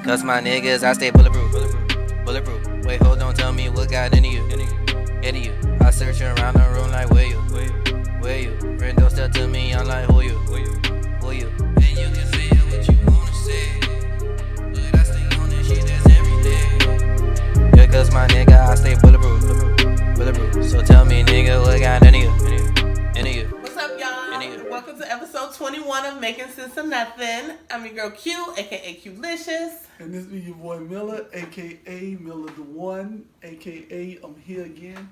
Cause my niggas, I stay bulletproof. Bulletproof. Wait, hold on, tell me what got into you. Into you. I search around the room like, where you? Where you? Rendo step to me, I'm like, who you? Who you? And you can say what you wanna say. But I stay on this shit, that's every day. Yeah, cause my nigga, I stay bulletproof. Bulletproof. So tell me, nigga, what got into you? Into you. What's up, y'all? Welcome to episode 21 of Making Sense of Nothing. I'm your girl Q, aka Q-licious. And this is your boy Miller, aka Miller the One, aka I'm here again.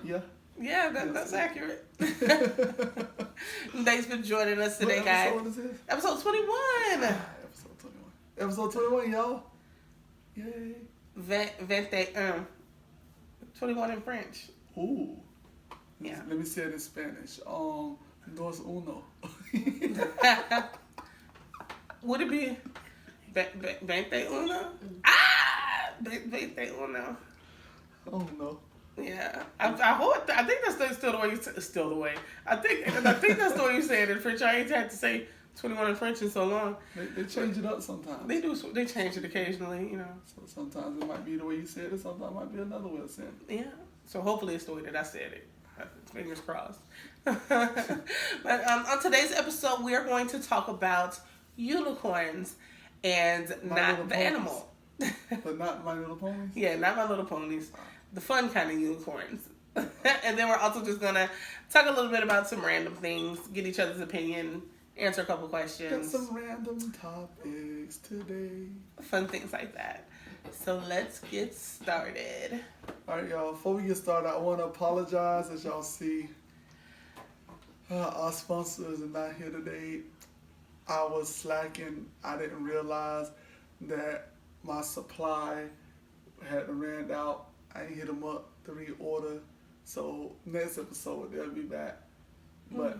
Yeah? Yeah, that's accurate. Thanks for joining us today, guys. What episode is this? Episode 21. Episode 21. Episode 21, y'all. Yay. 21. 21 in French. Ooh. Yeah. Let me say it in Spanish. Dos uno. Would it be 21? 21. Oh no. Yeah, I think that's still the way still the way. I think that's the way you say it in French. I ain't had to say 21 in French in so long. They change it up sometimes. They do. They change it occasionally, you know. So sometimes it might be the way you said it. Sometimes it might be another way of saying it. Yeah. So hopefully it's the way that I said it. Fingers crossed. But on today's episode, we are going to talk about unicorns and not the animal. But not My Little Ponies? Yeah, not My Little Ponies. The fun kind of unicorns. And then we're also just going to talk a little bit about some random things, get each other's opinion, answer a couple questions. Got some random topics today. Fun things like that. So let's get started. All right, y'all. Before we get started, I want to apologize. As y'all see, our sponsors are not here today. I was slacking. I didn't realize that my supply had ran out. I ain't hit them up to reorder. So next episode they'll be back. But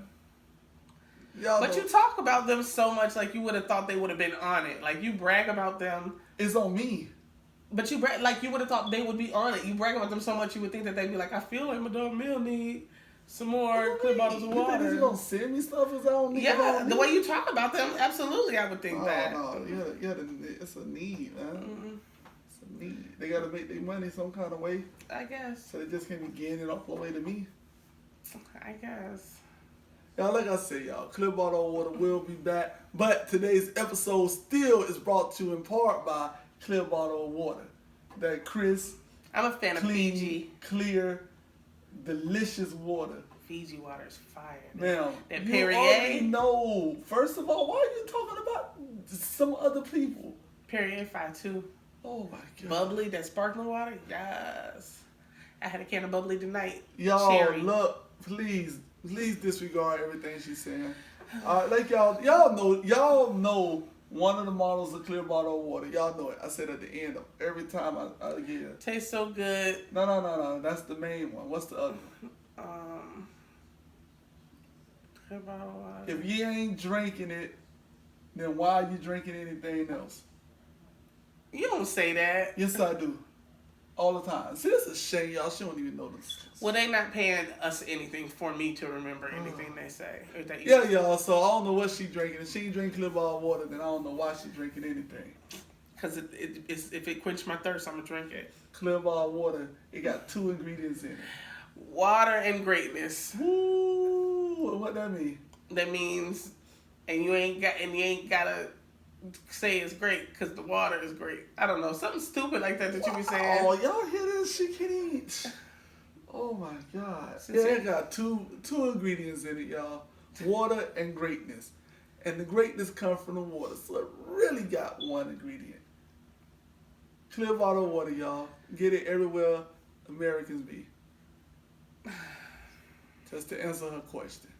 y'all But know, you talk about them so much like you would have thought they would have been on it. Like you brag about them. it's on me. But you brag like you would have thought they would be on it. You brag about them so much you would think that they'd be like, I feel like my dog Mill need some more clear bottles of You think water. he's gonna send me stuff? Is I don't need? Yeah, the way you talk about them, absolutely, I would think that. No, it's a need, man. Mm-hmm. It's a need. They gotta make their money some kind of way, I guess. so they just can't be getting it off the way to me. I guess. Y'all, like I said, y'all, Clear Bottle of Water will be back, but today's episode still is brought to you in part by Clear Bottle of Water. That crisp, I'm a fan of clean, Fiji. clear, delicious water. Fiji water is fire. Ma'am, That you Perrier. already know. First of all, why are you talking about some other people? Perrier fire too. Oh my God. Bubbly, that sparkling water, yes. I had a can of bubbly tonight. Y'all, Cherry. look, please disregard everything she's saying. Like y'all know one of the models of Clear Bottle of Water. Y'all know it. I said at the end of every time I get it. Tastes so good. No. That's the main one. What's the other one? Clear bottle of water. If you ain't drinking it, then why are you drinking anything else? You don't say that. Yes, I do. All the time. See, that's a shame, y'all. She don't even know this. Well, they not paying us anything for me to remember anything they say. Or they Yeah, y'all. So I don't know what she drinking. If she ain't drinking Clear Bottle of Water, then I don't know why she drinking anything. Because if it quench my thirst, I'm going to drink it. Clear Bottle of Water, it got 2 ingredients in it. Water and greatness. Ooh, what that mean? That means, and you ain't gotta say it's great because the water is great. I don't know, something stupid like that you be saying. Oh, y'all hear this? She can't eat. Oh my God. Yeah, it got two ingredients in it, y'all. Water and greatness. And the greatness comes from the water. So it really got one ingredient. Clear Bottle of Water, y'all. Get it everywhere Americans be. Just to answer her question.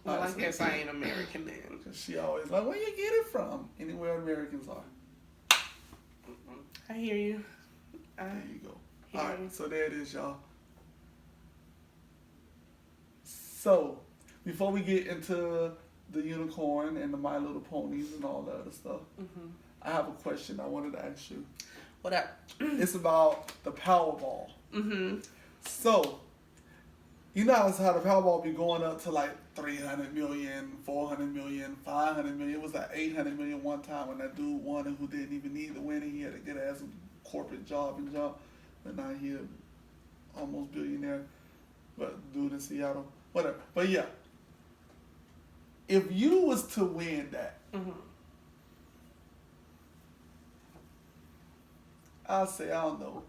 Well, I guess I ain't American then. She always like, where you get it from? Anywhere Americans are. I hear you. There you go. All right, so there it is, y'all. So, before we get into the unicorn and the My Little Ponies and all that other stuff, I have a question I wanted to ask you. What up? It's about the Powerball. So, you know how the Powerball be going up to like 300 million, 400 million, 500 million. It was like 800 million one time when that dude won and who didn't even need to win and he had a good ass corporate job. But now he almost billionaire. But dude in Seattle, whatever. But yeah, if you was to win that, I'll say, I don't know,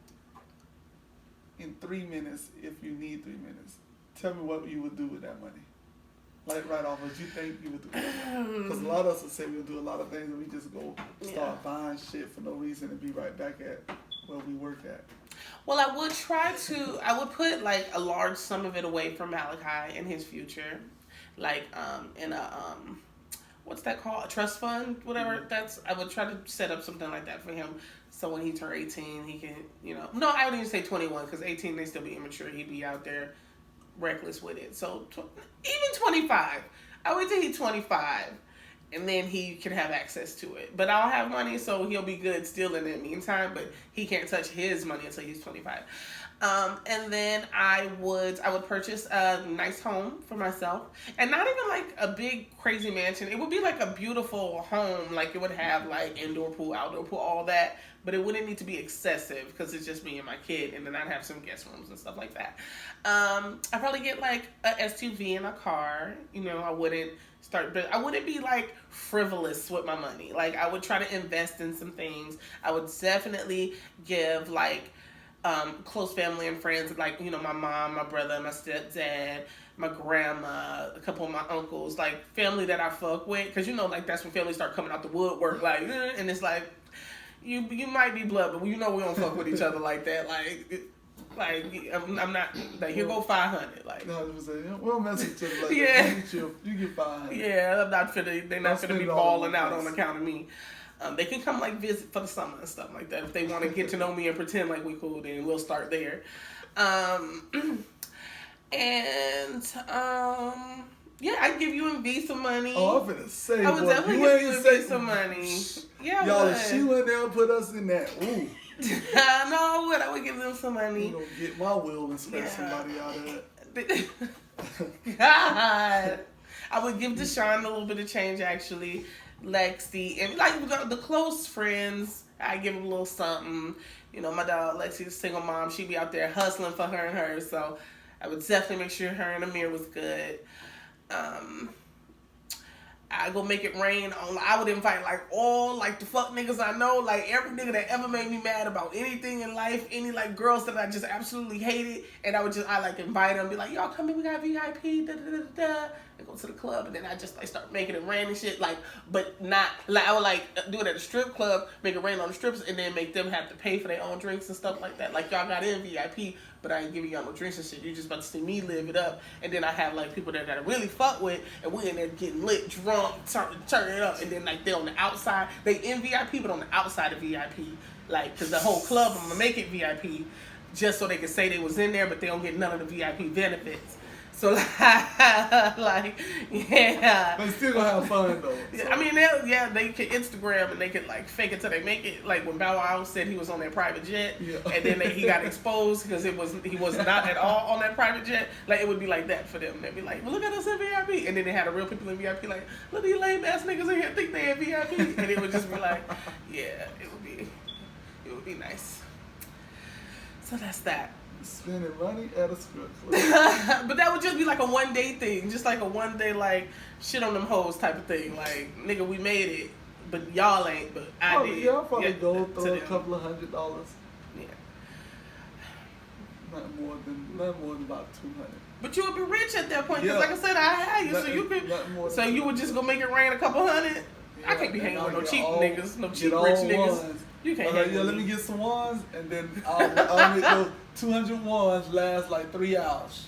in 3 minutes, if you need 3 minutes, tell me what you would do with that money. Like right off, what you think you would do? Because a lot of us will say we'll do a lot of things and we just go start buying shit for no reason and be right back at where we work at. Well, I would put like a large sum of it away for Malachi in his future. Like in a what's that called? A trust fund, whatever. I would try to set up something like that for him. So when he turned 18, he can, no, I wouldn't even say 21 because 18 they still be immature. He'd be out there reckless with it. So even 25, I wait till he's 25, and then he can have access to it. But I'll have money, so he'll be good still in the meantime. But he can't touch his money until he's 25. And then I would purchase a nice home for myself, and not even like a big crazy mansion. It would be like a beautiful home, like it would have like indoor pool, outdoor pool, all that. But it wouldn't need to be excessive because it's just me and my kid, and then I'd have some guest rooms and stuff like that. I'd probably get like a SUV and a car. I wouldn't be like frivolous with my money. Like I would try to invest in some things. I would definitely give like close family and friends, like, my mom, my brother, my stepdad, my grandma, a couple of my uncles, like family that I fuck with. Because, like that's when family start coming out the woodwork, like, and it's like, you might be blood, but we don't fuck with each other like that. I'm not, like, here go 500. Like, no, it was we'll mess with each other like that. You get 500. Yeah, they're not finna be balling out on account of me. They can come like visit for the summer and stuff like that. If they want to get to know me and pretend like we cool, then we'll start there. Yeah, I'd give you and V some money. Oh, I'm finna say, I would definitely give you and V some money. Yeah, y'all, if she went there and put us in that, ooh. No, I would give them some money. You gonna get my will and scratch somebody out of it. God. I would give Deshaun a little bit of change, actually. Lexi, and like the close friends, I give them a little something. My dog Lexi's a single mom. She be out there hustling for her and hers, so I would definitely make sure her and Amir was good. I go make it rain on. I would invite like all like the fuck niggas I know, like every nigga that ever made me mad about anything in life, any like girls that I just absolutely hated, and I like invite them, be like, y'all come in, we got VIP, da da da da, and go to the club, and then I just like start making it rain and shit, like, but not like I would like do it at a strip club, make it rain on the strips, and then make them have to pay for their own drinks and stuff like that. Like y'all got in VIP, but I ain't giving y'all no drinks and shit. You just about to see me live it up, and then I have like people that I really fuck with, and we in there getting lit, drunk, turn it up, and then like they on the outside, they in VIP, but on the outside of VIP, like, cause the whole club I'm gonna make it VIP, just so they can say they was in there, but they don't get none of the VIP benefits. So like, yeah. But still gonna have fun though. So. I mean, they can Instagram and they can like fake it till they make it. Like when Bow Wow said he was on that private jet, and then he got exposed because he was not at all on that private jet. Like it would be like that for them. They'd be like, well, look at us in VIP, and then they had the real people in VIP. Like, look at these lame ass niggas in here think they in VIP, and it would just be like, yeah, it would be nice. So that's that. Spending money at a strip club. But that would just be like a one day thing, just like a one day like shit on them hoes type of thing. Like, nigga, we made it, but y'all ain't. But I did. Y'all probably go throw a couple of $100. Yeah. Not more than about 200. But you would be rich at that point, because like I said, I had you, so you could. So you would just go make it rain a couple hundred. Yeah, I can't be hanging with no cheap niggas, no cheap rich niggas. Ones. You can't hang with let me get some ones, and then I'll make those 200 ones last like 3 hours.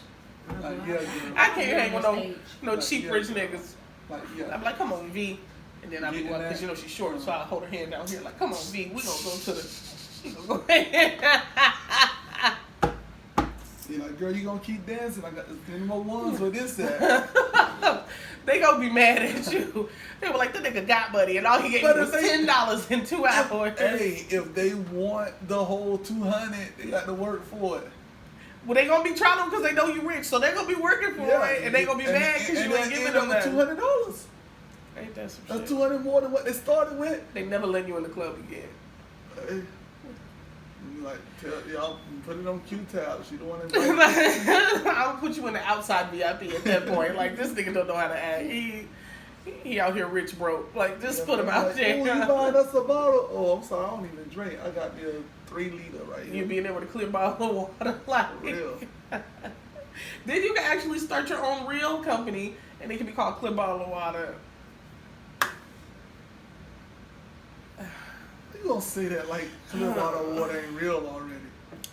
Like, I can't hang with no cheap rich niggas. Like, I'm like, come on, V. And then I'll be like, because she's short, so I'll hold her hand down here, like, come on, V, we gonna go to the. She gonna go ahead. You're like, girl, you gonna keep dancing? I got 10 more ones with this at. They gonna be mad at you. They were like, that nigga got money, and all he gave me was $10 in 2 hours. Hey, if they want the whole 200, they got to work for it. Well, they gonna be trying to because they know you rich, so they gonna be working for it, and they gonna be mad because you ain't giving them nothing. $200. Ain't that some That's shit? $200 more than what they started with. They never let you in the club again. Hey, like, tell y'all, put it on Q-Tab. She don't want to. I'll put you in the outside VIP at that point. Like, this nigga don't know how to act. He out here rich broke. Like, just put him out like, there. Oh, you buying us a bottle? Oh, I'm sorry, I don't even drink. I got me a 3-liter right here. You being able to clear bottle of water, like. For real. Then you can actually start your own real company, and it can be called Clear Bottle of Water. You gonna say that like clear bottle of water ain't real already?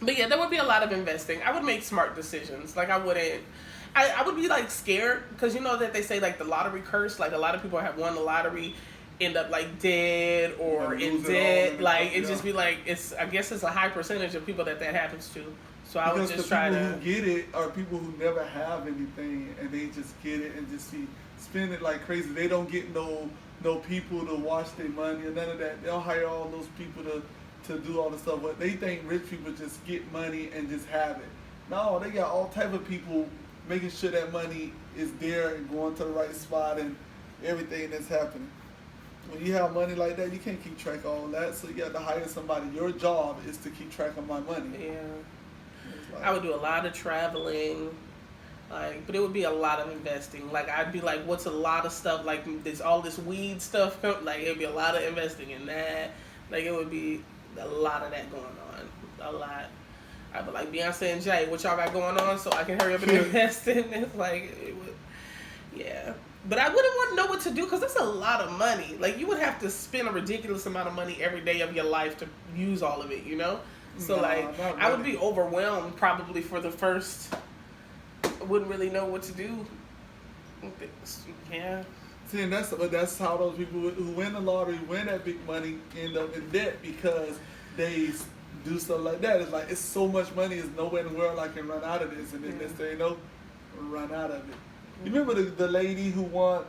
But yeah, there would be a lot of investing. I would make smart decisions. Like, I wouldn't. I would be like scared because you know that they say like the lottery curse. Like, a lot of people have won the lottery, end up like dead or in debt. Like, it just be like I guess it's a high percentage of people that happens to. So I would just try to. Because the people who get it are people who never have anything and they just get it and just spend it like crazy. They don't get no people to watch their money or none of that. They'll hire all those people to do all the stuff. But they think rich people just get money and just have it. No, they got all type of people making sure that money is there and going to the right spot and everything that's happening. When you have money like that, you can't keep track of all that. So you got to hire somebody. Your job is to keep track of my money. Yeah. Like, I would do a lot of traveling. Like, but it would be a lot of investing. Like, I'd be like, what's a lot of stuff? Like, there's all this weed stuff. Like, it'd be a lot of investing in that. Like, it would be a lot of that going on. A lot. I'd be like, Beyonce and Jay, what y'all got going on? So I can hurry up and invest in it. Like, it would, yeah. But I wouldn't want to know what to do because that's a lot of money. Like, you would have to spend a ridiculous amount of money every day of your life to use all of it, you know? So, I would be overwhelmed probably for the first... Wouldn't really know what to do. Yeah. See, and that's how those people who win the lottery, win that big money, end up in debt because they do stuff like that. It's like, it's so much money, there's nowhere in the world I can run out of this, and then they say no, run out of it. You remember the lady who won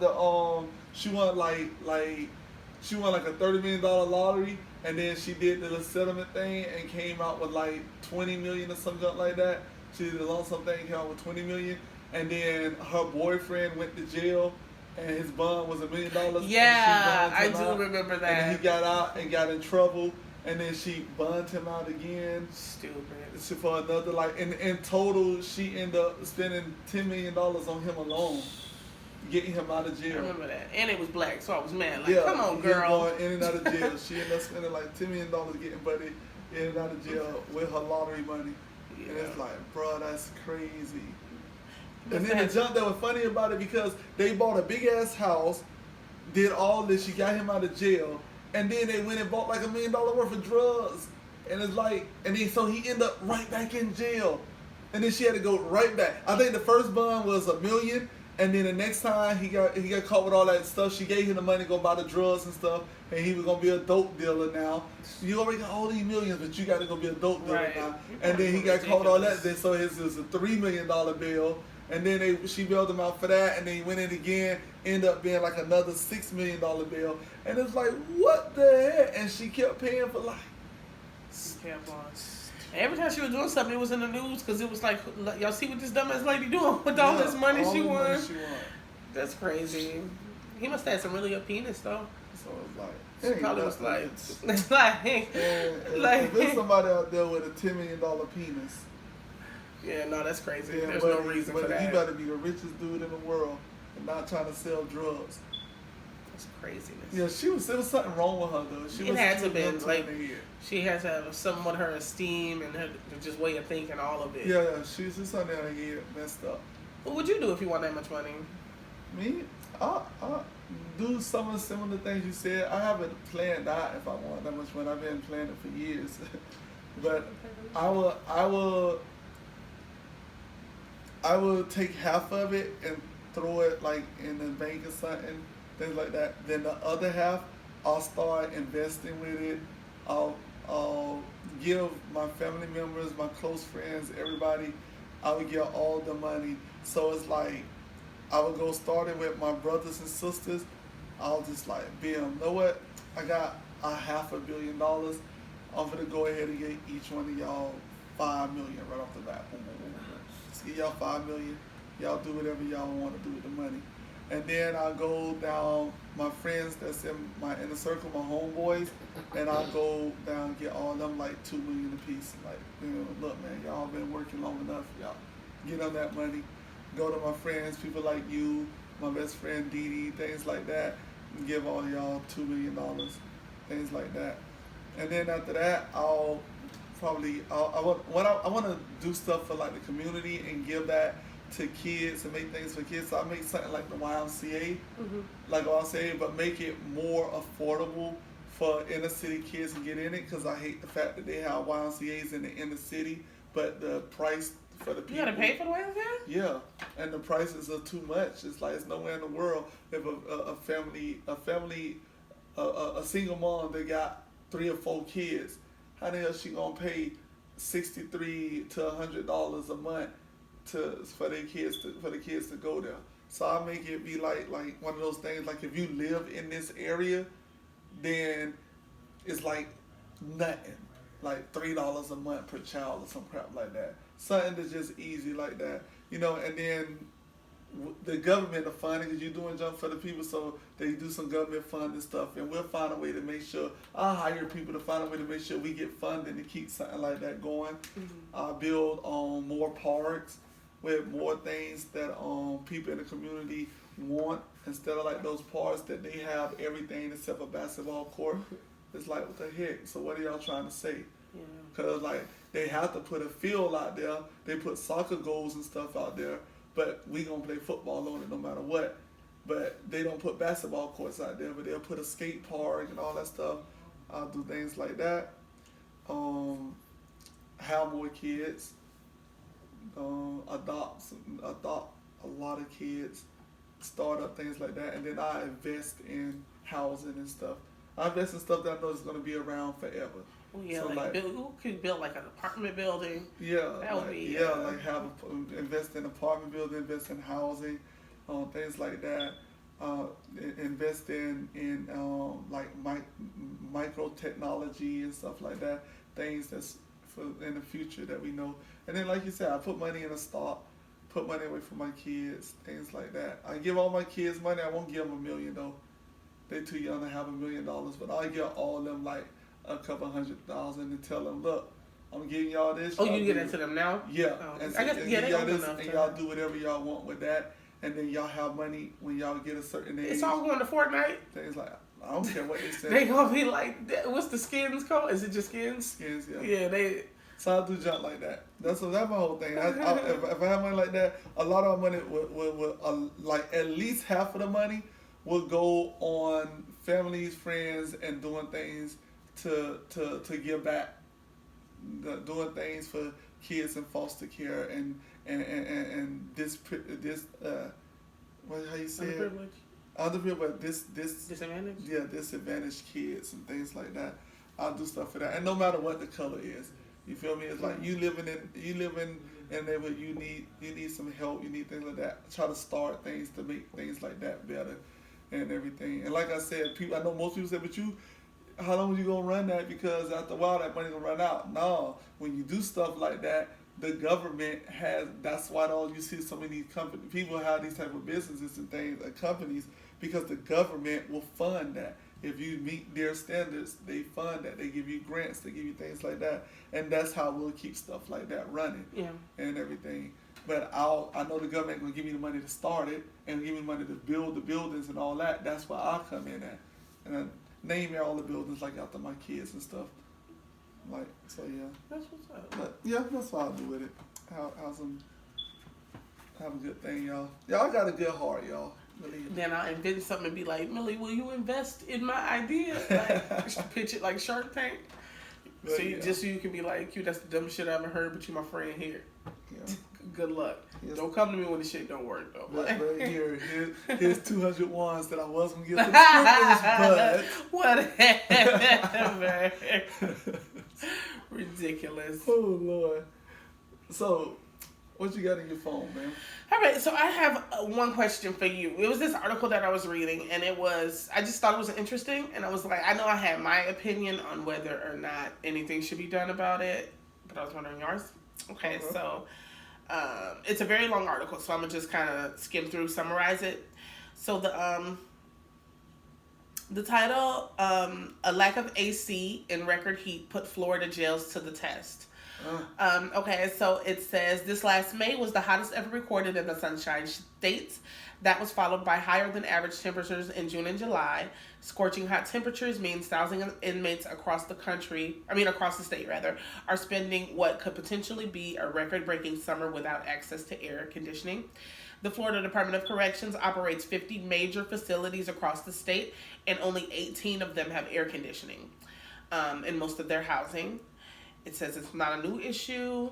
she won like a $30 million lottery, and then she did the settlement thing and came out with like $20 million or something like that. She did a lump sum thing, came out with $20 million, and then her boyfriend went to jail, and his bond was $1 million. Yeah, I do remember that. And he got out and got in trouble, and then she bonded him out again. Stupid. For another, like, in total, she ended up spending $10 million on him alone, getting him out of jail. I remember that. And it was black, so I was mad. Like, yeah, come on, girl. Going in and out of jail. She ended up spending like $10 million getting Buddy in and out of jail with her lottery money. Yeah. And it's like, bro, that's crazy. And then the jump that was funny about it because they bought a big ass house, did all this, she got him out of jail, and then they went and bought like $1 million worth of drugs. And it's like, and then so he ended up right back in jail. And then she had to go right back. I think the first bond was $1 million, and then the next time he got caught with all that stuff, she gave him the money to go buy the drugs and stuff, and he was gonna be a dope dealer now. You already got all these millions, but you gotta go be a dope dealer now. And then he got caught with all that, then so his is a $3 million bill, and then she bailed him out for that, and then he went in again, ended up being like another $6 million bill. And it's like, what the heck? And she kept paying for like. Every time she was doing something, it was in the news because it was like, y'all see what this dumbass lady doing with all this money she won? That's crazy. He must have had some really good penis though. So it's like, she probably was like, if there's somebody out there with a $10 million penis. Yeah, no, that's crazy. Yeah, There's no reason for that. He better be the richest dude in the world and not trying to sell drugs. That's craziness. Yeah, there was something wrong with her though. It had to be like she has to have something with her esteem and her just way of thinking, all of it. Yeah, she's something that I messed up. What would you do if you won that much money? Me? I do some of the similar things you said. I haven't planned out if I want that much money. I've been planning it for years. But I will take half of it and throw it like in the bank or something, things like that. Then the other half, I'll start investing with it. I'll give my family members, my close friends, everybody, I would give all the money. So it's like, I would go starting with my brothers and sisters. I'll just like, you know what? I got $500 million. I'm gonna go ahead and get each one of y'all $5 million right off the bat. Boom, boom, boom, boom. Just give y'all $5 million. Y'all do whatever y'all want to do with the money. And then I go down my friends that's in my inner circle, my homeboys, and I go down and get all of them like $2 million a piece. Like, look, man, y'all been working long enough. Y'all get on that money. Go to my friends, people like you, my best friend Dee Dee, things like that, and give all y'all $2 million, things like that. And then after that, I want to do stuff for like the community and give that to kids and make things for kids. So I make something like the YMCA, like YMCA, but make it more affordable for inner city kids to get in it. Because I hate the fact that they have YMCA's in the inner city, but the price for the people. You gotta pay for the YMCA? Yeah, and the prices are too much. It's like it's nowhere in the world if a single mom that got 3 or 4 kids, how the hell she gonna pay $63 to $100 a month for the kids to go there? So I make it be like one of those things. Like if you live in this area, then it's like nothing, like $3 a month per child or some crap like that. Something that's just easy like that, And then the government are funding because you're doing jump for the people, so they do some government funding stuff, and we'll find a way to make sure. I'll hire people to find a way to make sure we get funding to keep something like that going. I'll build more parks with more things that people in the community want, instead of like those parks that they have everything except a basketball court. It's like, what the heck? So what are y'all trying to say? Because like they have to put a field out there, they put soccer goals and stuff out there, but we gonna play football on it no matter what. But they don't put basketball courts out there, but they'll put a skate park and all that stuff. I'll do things like that. Have more kids. Adopt a lot of kids. Start up things like that, and then I invest in housing and stuff. I invest in stuff that I know is gonna be around forever. Well, yeah, so who could build like an apartment building? Yeah, that would be invest in apartment building, invest in housing, things like that. Invest in micro technology and stuff like that. Things that's for in the future that we know. And then, like you said, I put money in a stock, put money away for my kids, things like that. I give all my kids money. I won't give them $1 million though. They're too young to have $1 million, but I'll give all of them like a couple $100,000 and tell them, look, I'm giving y'all this. Oh, you get into them now? Yeah. And I guess they old enough. And y'all do whatever y'all want with that, and then y'all have money when y'all get a certain age. It's all going to Fortnite. Things like, I don't care what they say. They gonna be like, what's the skins called? Is it just skins? Skins, yeah. Yeah, they. So I do junk like that. That's my whole thing. If I have money like that, a lot of money would like at least half of the money will go on families, friends, and doing things to give back, doing things for kids in foster care and this what how you say it? Underprivileged, this disadvantaged. Yeah, disadvantaged kids and things like that. I'll do stuff for that, and no matter what the color is, you feel me? It's like you living in there, but you need some help. You need things like that. Try to start things to make things like that better and everything. And like I said, I know most people say, but how long are you gonna run that? Because after a while, that money gonna run out. No, when you do stuff like that, the government has. That's why you see so many people have these type of businesses and things, companies, because the government will fund that. If you meet their standards, they fund that. They give you grants. They give you things like that, and that's how we'll keep stuff like that running. Yeah. And everything. But I know the government gonna give me the money to start it and give me the money to build the buildings and all that. That's where I come in at, and I name all the buildings like after my kids and stuff. Like, so yeah. That's what's up. But yeah, that's what I'll do with it. Have a good thing, y'all. Y'all got a good heart, y'all. Then I'll invent something and be like, Millie, will you invest in my idea? Like, pitch it like Shark Tank. But, Just so you can be like, that's the dumbest shit I ever heard, but you my friend here. Yeah. Good luck. Yes. Don't come to me when the shit don't work, though. But here's 200 ones that I was going to get the strippers, but... Whatever. Ridiculous. Oh, Lord. So, what you got in your phone, man? All right, so I have one question for you. It was this article that I was reading, and I just thought it was interesting, and I was like, I know I had my opinion on whether or not anything should be done about it, but I was wondering yours. Okay, so it's a very long article, so I'm gonna just kind of skim through, summarize it. So the title, a lack of AC in record heat put Florida jails to the test. Okay, so it says this last May was the hottest ever recorded in the Sunshine States. That was followed by higher than average temperatures in June and July. Scorching hot temperatures means thousands of inmates across the state rather, are spending what could potentially be a record-breaking summer without access to air conditioning. The Florida Department of Corrections operates 50 major facilities across the state, and only 18 of them have air conditioning in most of their housing. It says it's not a new issue.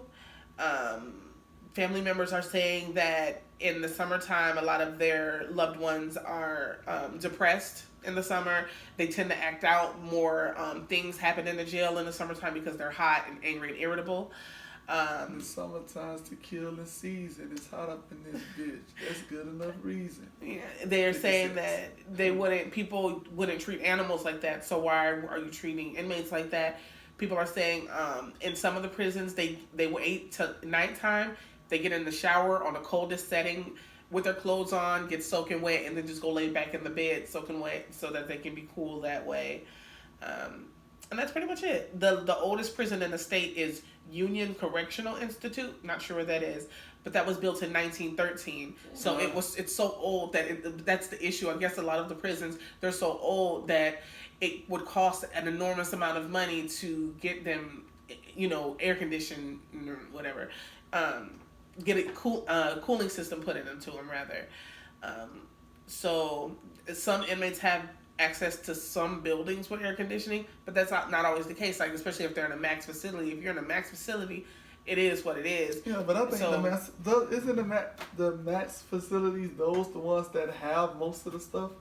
Family members are saying that in the summertime, a lot of their loved ones are depressed in the summer. They tend to act out more. Things happen in the jail in the summertime because they're hot and angry and irritable. The summertime's the killing season. It's hot up in this bitch. That's good enough reason. Yeah, they're saying that people wouldn't treat animals like that. So why are you treating inmates like that? People are saying in some of the prisons they wait till nighttime. They get in the shower on the coldest setting with their clothes on, get soaking wet, and then just go lay back in the bed soaking wet so that they can be cool that way. And that's pretty much it. The oldest prison in the state is Union Correctional Institute. Not sure where that is, but that was built in 1913. So it's so old that that's the issue. I guess a lot of the prisons, they're so old that it would cost an enormous amount of money to get them, air conditioned or whatever. Get a cooling system put into them rather. So some inmates have access to some buildings with air conditioning, but that's not always the case. Like especially if they're in a max facility. If you're in a max facility, it is what it is. Yeah, but I think the max facilities those the ones that have most of the stuff,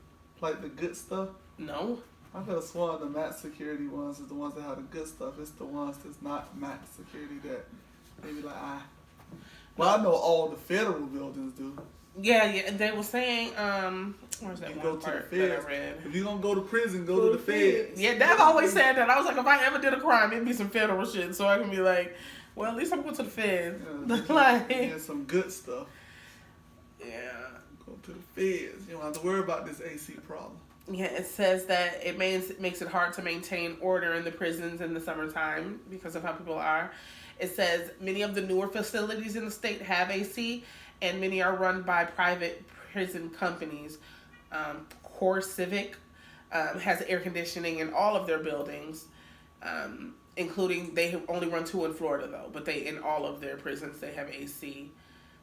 like the good stuff? No. I could have sworn the max security ones is the ones that have the good stuff. It's the ones that's not max security that they be like, Well, I know all the federal buildings do. Yeah, and they were saying, where's that one part that I read? If you're gonna go to prison, go to the feds. Yeah, Dad always said that. I was like, if I ever did a crime, it'd be some federal shit, so I can be like, well, at least I'm going to the feds. Yeah, some good stuff. Yeah. Go to the feds. You don't have to worry about this AC problem. Yeah, it says that it makes it hard to maintain order in the prisons in the summertime because of how people are. It says many of the newer facilities in the state have AC, and many are run by private prison companies. Core Civic has air conditioning in all of their buildings, including they only run 2 in Florida though, but in all of their prisons they have AC.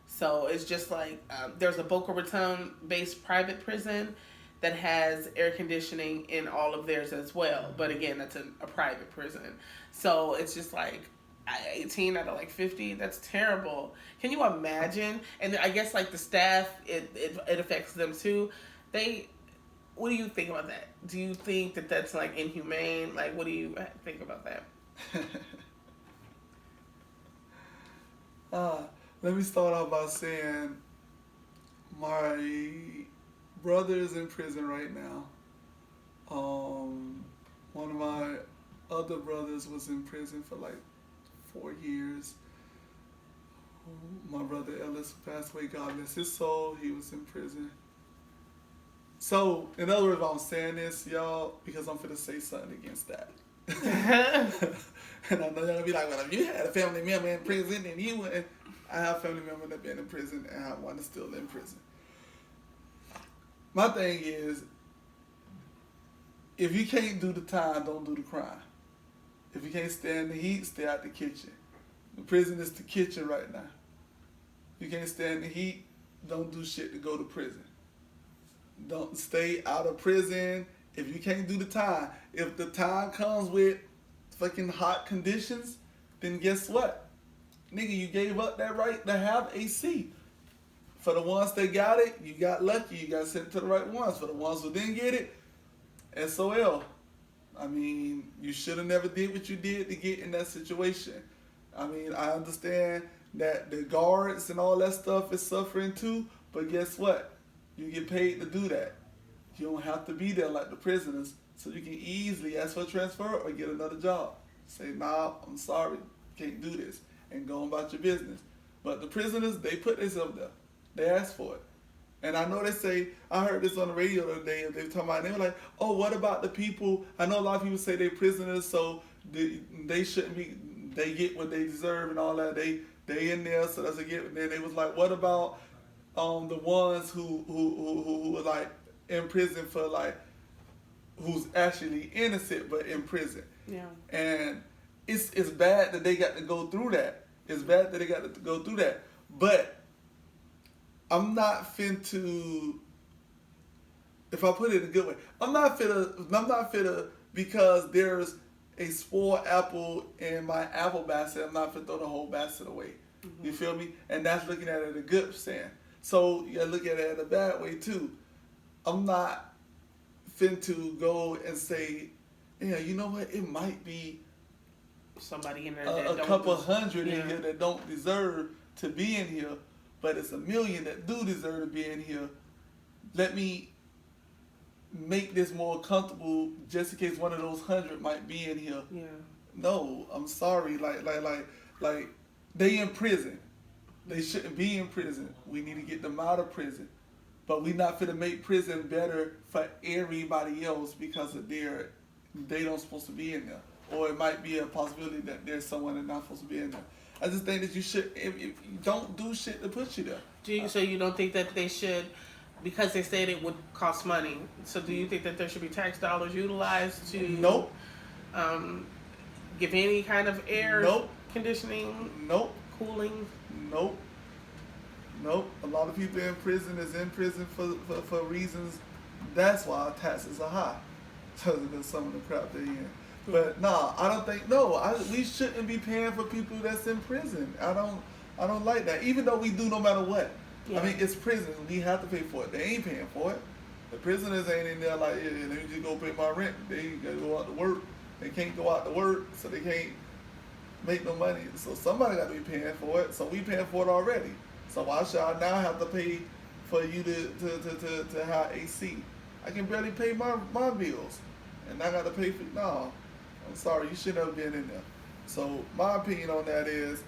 So it's just like there's a Boca Raton based private prison that has air conditioning in all of theirs as well. But again, that's a private prison. So it's just like 18 out of like 50. That's terrible. Can you imagine? And I guess like the staff, it affects them too. What do you think about that? Do you think that that's like inhumane? Like, what do you think about that? Let me start off by saying my brother is in prison right now. One of my other brothers was in prison for like 4 years. My brother Ellis passed away, God bless his soul. He was in prison. So, in other words, I'm saying this, y'all, because I'm finna say something against that. And I know y'all be like, well, if you had a family member in prison and you wouldn't. I have family members that been in prison and I have one that's still in prison. My thing is, if you can't do the time, don't do the crime. If you can't stand the heat, stay out the kitchen. The prison is the kitchen right now. You can't stand the heat, don't do shit to go to prison. Don't stay out of prison if you can't do the time. If the time comes with fucking hot conditions, then guess what? Nigga, you gave up that right to have AC. For the ones that got it, you got lucky. You got sent to the right ones. For the ones who didn't get it, SOL. I mean, you should have never did what you did to get in that situation. I mean, I understand that the guards and all that stuff is suffering too, but guess what? You get paid to do that. You don't have to be there like the prisoners, so you can easily ask for a transfer or get another job. Say, nah, I'm sorry. can't do this, and go about your business. But the prisoners, they put themselves there. They asked for it. And I know they say, I heard this on the radio the other day, they were talking about, they were like, oh, what about the people, I know a lot of people say they're prisoners, so they shouldn't be, they get what they deserve and all that, they in there, so that's a gift. And then they was like, what about the ones who were like in prison for like, who's actually innocent but in prison. Yeah. And it's bad that they got to go through that. It's bad that they got to go through that. But I'm not finna, if I put it in a good way, I'm not finna, because there's a spoiled apple in my apple basket, I'm not finna throw the whole basket away. Mm-hmm. You feel me? And that's looking at it a good saying. So you gotta look at it in a bad way too. I'm not finna go and say, yeah, you know what, it might be somebody in there a couple hundred in here that don't deserve to be in here, but it's a million that do deserve to be in here. Let me make this more comfortable just in case one of those 100 might be in here. Yeah. No, I'm sorry. Like they in prison. They shouldn't be in prison. We need to get them out of prison. But we not finna make prison better for everybody else because of they don't supposed to be in there. Or it might be a possibility that there's someone that's not supposed to be in there. I just think that you should, if you don't do shit to put you there. So you don't think that they should, because they said it would cost money, so do you think that there should be tax dollars utilized to Nope. Give any kind of air Nope. conditioning? Nope. Cooling? Nope. A lot of people in prison is in prison for reasons. That's why taxes are high. Because of some of the crap they in. But no, I don't think, we shouldn't be paying for people that's in prison. I don't like that. Even though we do no matter what. Yeah. I mean, it's prison. We have to pay for it. They ain't paying for it. The prisoners ain't in there like, yeah, let me just go pay my rent. They gotta go out to work. They can't go out to work, so they can't make no money. So somebody got to be paying for it. So we paying for it already. So why should I now have to pay for you to have AC? I can barely pay my bills. And I got to pay for, no. I'm sorry, you shouldn't have been in there. So my opinion on that is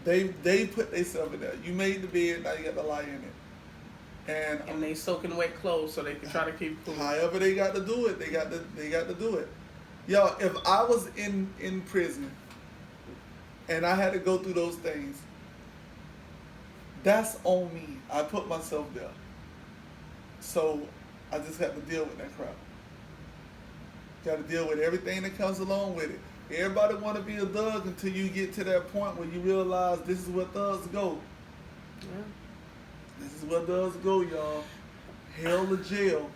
they put themselves in there. You made the bed, now you got to lie in it. And they soaking wet clothes so they can try to keep cool. However they got to do it, they got to do it. Yo, if I was in prison and I had to go through those things, that's on me. I put myself there. So I just have to deal with that crap. Got to deal with everything that comes along with it. Everybody want to be a thug until you get to that point where you realize this is where thugs go. Yeah. This is where thugs go, y'all. Hell or jail.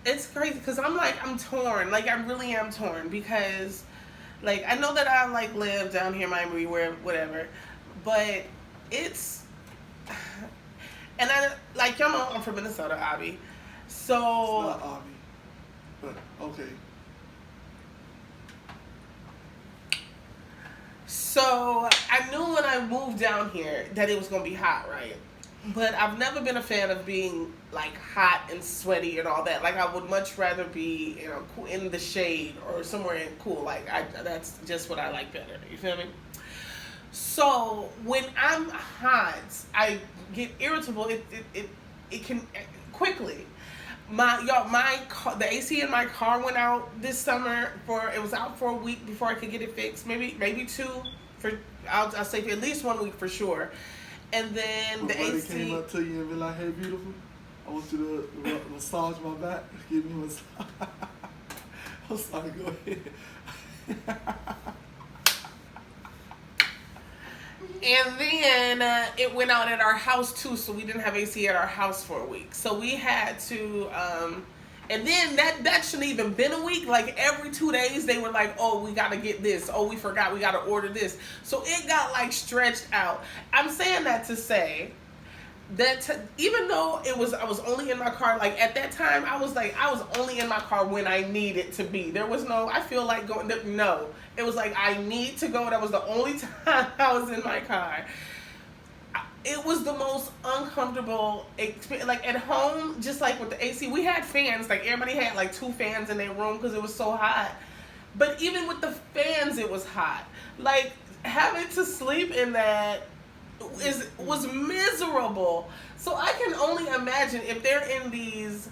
It's crazy because I'm torn. Like, I really am torn because, like, I know that I, like, live down here in Miami, whatever, but it's, and I, like, y'all know I'm from Minnesota, Abby. So. It's not Abby, but okay. So I knew when I moved down here that it was going to be hot, right? But I've never been a fan of being like hot and sweaty and all that. Like I would much rather be, in the shade or somewhere in cool. Like that's just what I like better. You feel me? So when I'm hot, I get irritable. It can quickly. The AC in my car went out this summer it was out for a week before I could get it fixed. Maybe two I'll say for at least 1 week for sure. And then the AC came up to you and be like, "Hey, beautiful, I want you to massage my back. Give me a massage." I'm sorry. Go ahead. And then it went out at our house too, so we didn't have AC at our house for a week. So we had to, and then that shouldn't even been a week. Like every 2 days they were like, "Oh, we gotta get this. Oh, we forgot, we gotta order this." So it got like stretched out. I'm saying that to say that even though I was only in my car, like at that time I was only in my car when I needed to be. There was no, I feel like going, no. It was like, I need to go. That was the only time I was in my car. It was the most uncomfortable experience. Like at home, just like with the AC, we had fans. Like everybody had like 2 fans in their room because it was so hot. But even with the fans, it was hot. Like having to sleep in that was miserable. So I can only imagine if they're in these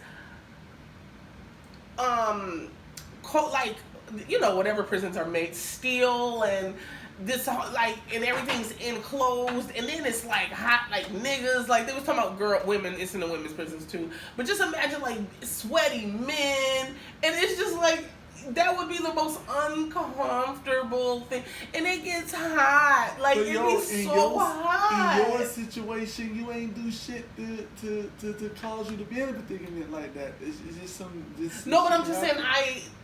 like, you know, whatever prisons are made, steel and this, like, and everything's enclosed, and then it's like hot, like niggas, like they was talking about women, it's in the women's prisons too, but just imagine like sweaty men, and it's just like, that would be the most uncomfortable thing, and it gets hot, like it'd be so hot. In your situation, you ain't do shit to cause you to be in a predicament like that. It's just some. No, but I'm just saying,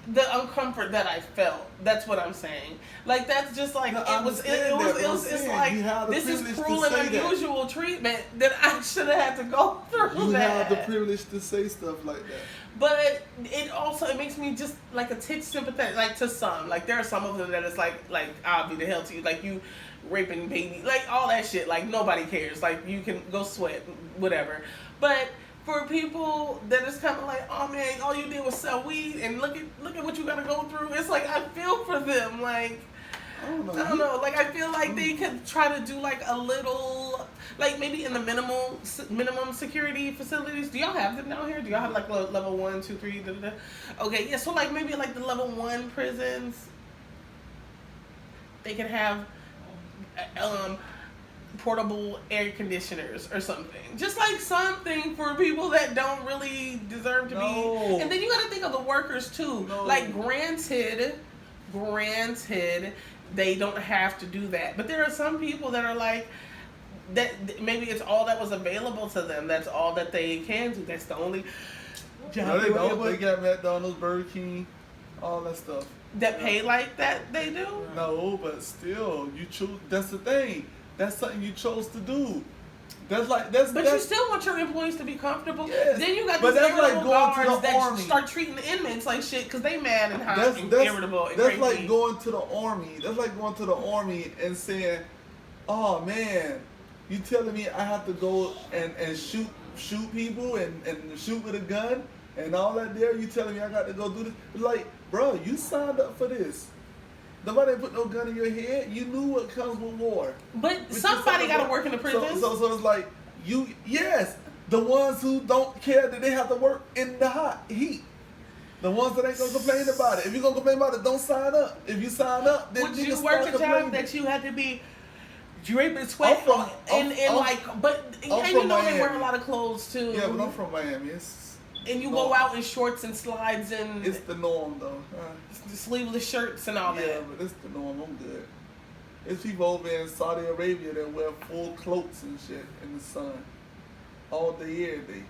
the uncomfort that I felt. That's what I'm saying. Like, that's just like, no, it's like, this is cruel and unusual treatment that I should have had to go through. You have the privilege to say stuff like that. But it makes me just like a titch sympathetic, like to some. Like, there are some of them that it's like I'll be the hell to you. Like, you raping baby, like all that shit. Like, nobody cares. Like, you can go sweat, whatever. But for people that is kind of like, oh man, all you did was sell weed, and look at what you gotta go through. It's like, I feel for them. Like, I don't know. Like, I feel like they could try to do like a little, like maybe in the minimum security facilities. Do y'all have them down here? Do y'all have like level 1, 2, 3? Okay, yeah. So like maybe like the level 1 prisons, they could have portable air conditioners or something. Just like something for people that don't really deserve to be. And then you got to think of the workers too. Like, granted, they don't have to do that. But there are some people that are like, that maybe it's all that was available to them. That's all that they can do. That's the only job. No, they got McDonald's, Burger King, all that stuff. That pay like that, they do? No, but still, you choose. That's the thing. That's something you chose to do. But you still want your employees to be comfortable. Yes. Then you got these irritable guards that start treating the inmates like shit because they mad and hot and irritable and That's crazy. like going to the army. That's like going to the army and saying, "Oh man, you telling me I have to go and shoot people and shoot with a gun and all that there? You telling me I got to go do this?" It's like, bro, you signed up for this. Nobody put no gun in your head. You knew what comes with war. But somebody got to work in the prisons. So it's like, yes, the ones who don't care that they have to work in the hot heat. The ones that ain't going to complain about it. If you're going to complain about it, don't sign up. If you sign up, then would you work a job that you had to be dripping sweat and you know they wear a lot of clothes too. Yeah, but I'm from Miami. And you go out in shorts and slides and... It's the norm, though. Sleeveless shirts and all that. Yeah, but it's the norm. I'm good. There's people over in Saudi Arabia that wear full cloaks and shit in the sun. All day, every day.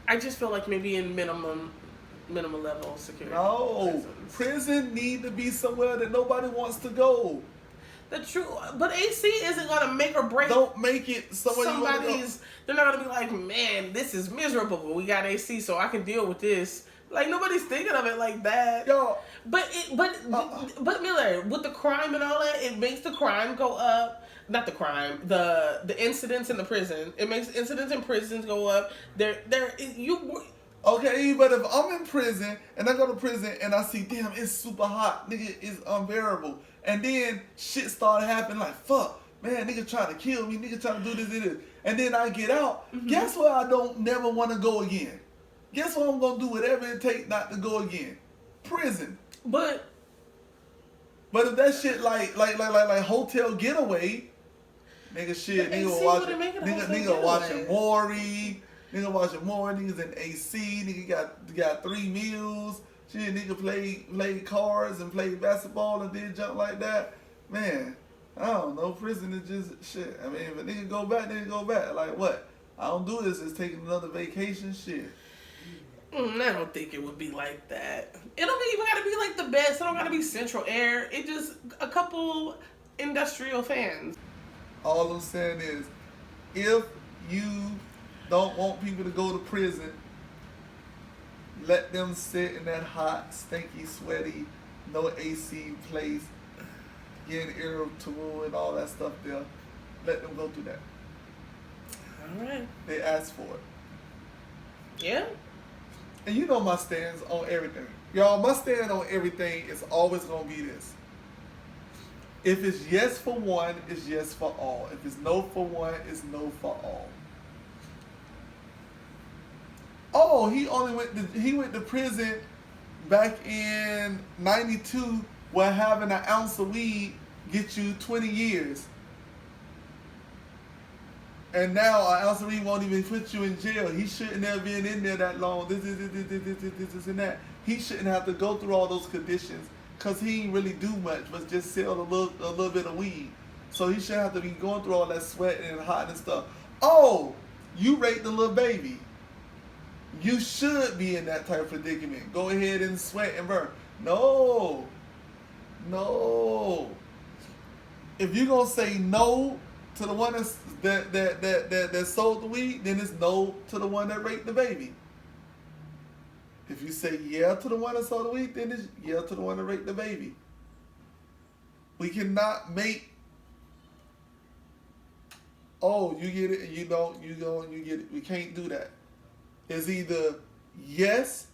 I just feel like maybe in minimum level security. No. Prison need to be somewhere that nobody wants to go. But AC isn't gonna make or break. Don't make it somewhere you want to go. They're not gonna be like, man, this is miserable, but we got AC, so I can deal with this. Like, nobody's thinking of it like that. Yo. But Miller, with the crime and all that, it makes the crime go up. Not the crime, the incidents in the prison. It makes incidents in prisons go up. Okay, but if I'm in prison and I go to prison and I see, damn, it's super hot, nigga, it's unbearable. And then shit started happening like, fuck, man, nigga trying to kill me, nigga trying to do this. And then I get out. Mm-hmm. Guess where I don't never want to go again? Guess what I'm going to do whatever it takes not to go again? Prison. But if that shit like Hotel Getaway, nigga shit, nigga watching Maury, niggas in AC, nigga got 3 meals. Shit, nigga played cards and played basketball and did jump like that. Man, I don't know. Prison is just shit. I mean, if a nigga go back. Like what? I don't do this. It's taking another vacation. Shit. I don't think it would be like that. It don't even gotta be like the best. It don't gotta be Central Air. It just a couple industrial fans. All I'm saying is, if you don't want people to go to prison, let them sit in that hot, stinky, sweaty, no AC place, getting irritable and all that stuff there. Let them go through that. All right. They asked for it. Yeah. And you know my stance on everything. Y'all, my stand on everything is always going to be this. If it's yes for one, it's yes for all. If it's no for one, it's no for all. Oh, he went to prison back in '92 where having an ounce of weed get you 20 years. And now an ounce of weed won't even put you in jail. He shouldn't have been in there that long. This, and that. He shouldn't have to go through all those conditions because he ain't really do much, but just sell a little bit of weed. So he shouldn't have to be going through all that sweating and hot and stuff. Oh, you raped a little baby. You should be in that type of predicament. Go ahead and sweat and burn. No. If you're gonna say no to the one that sold the weed, then it's no to the one that raped the baby. If you say yeah to the one that sold the weed, then it's yeah to the one that raped the baby. We cannot make, oh, you get it and you don't, you get it. We can't do that. It's either yes,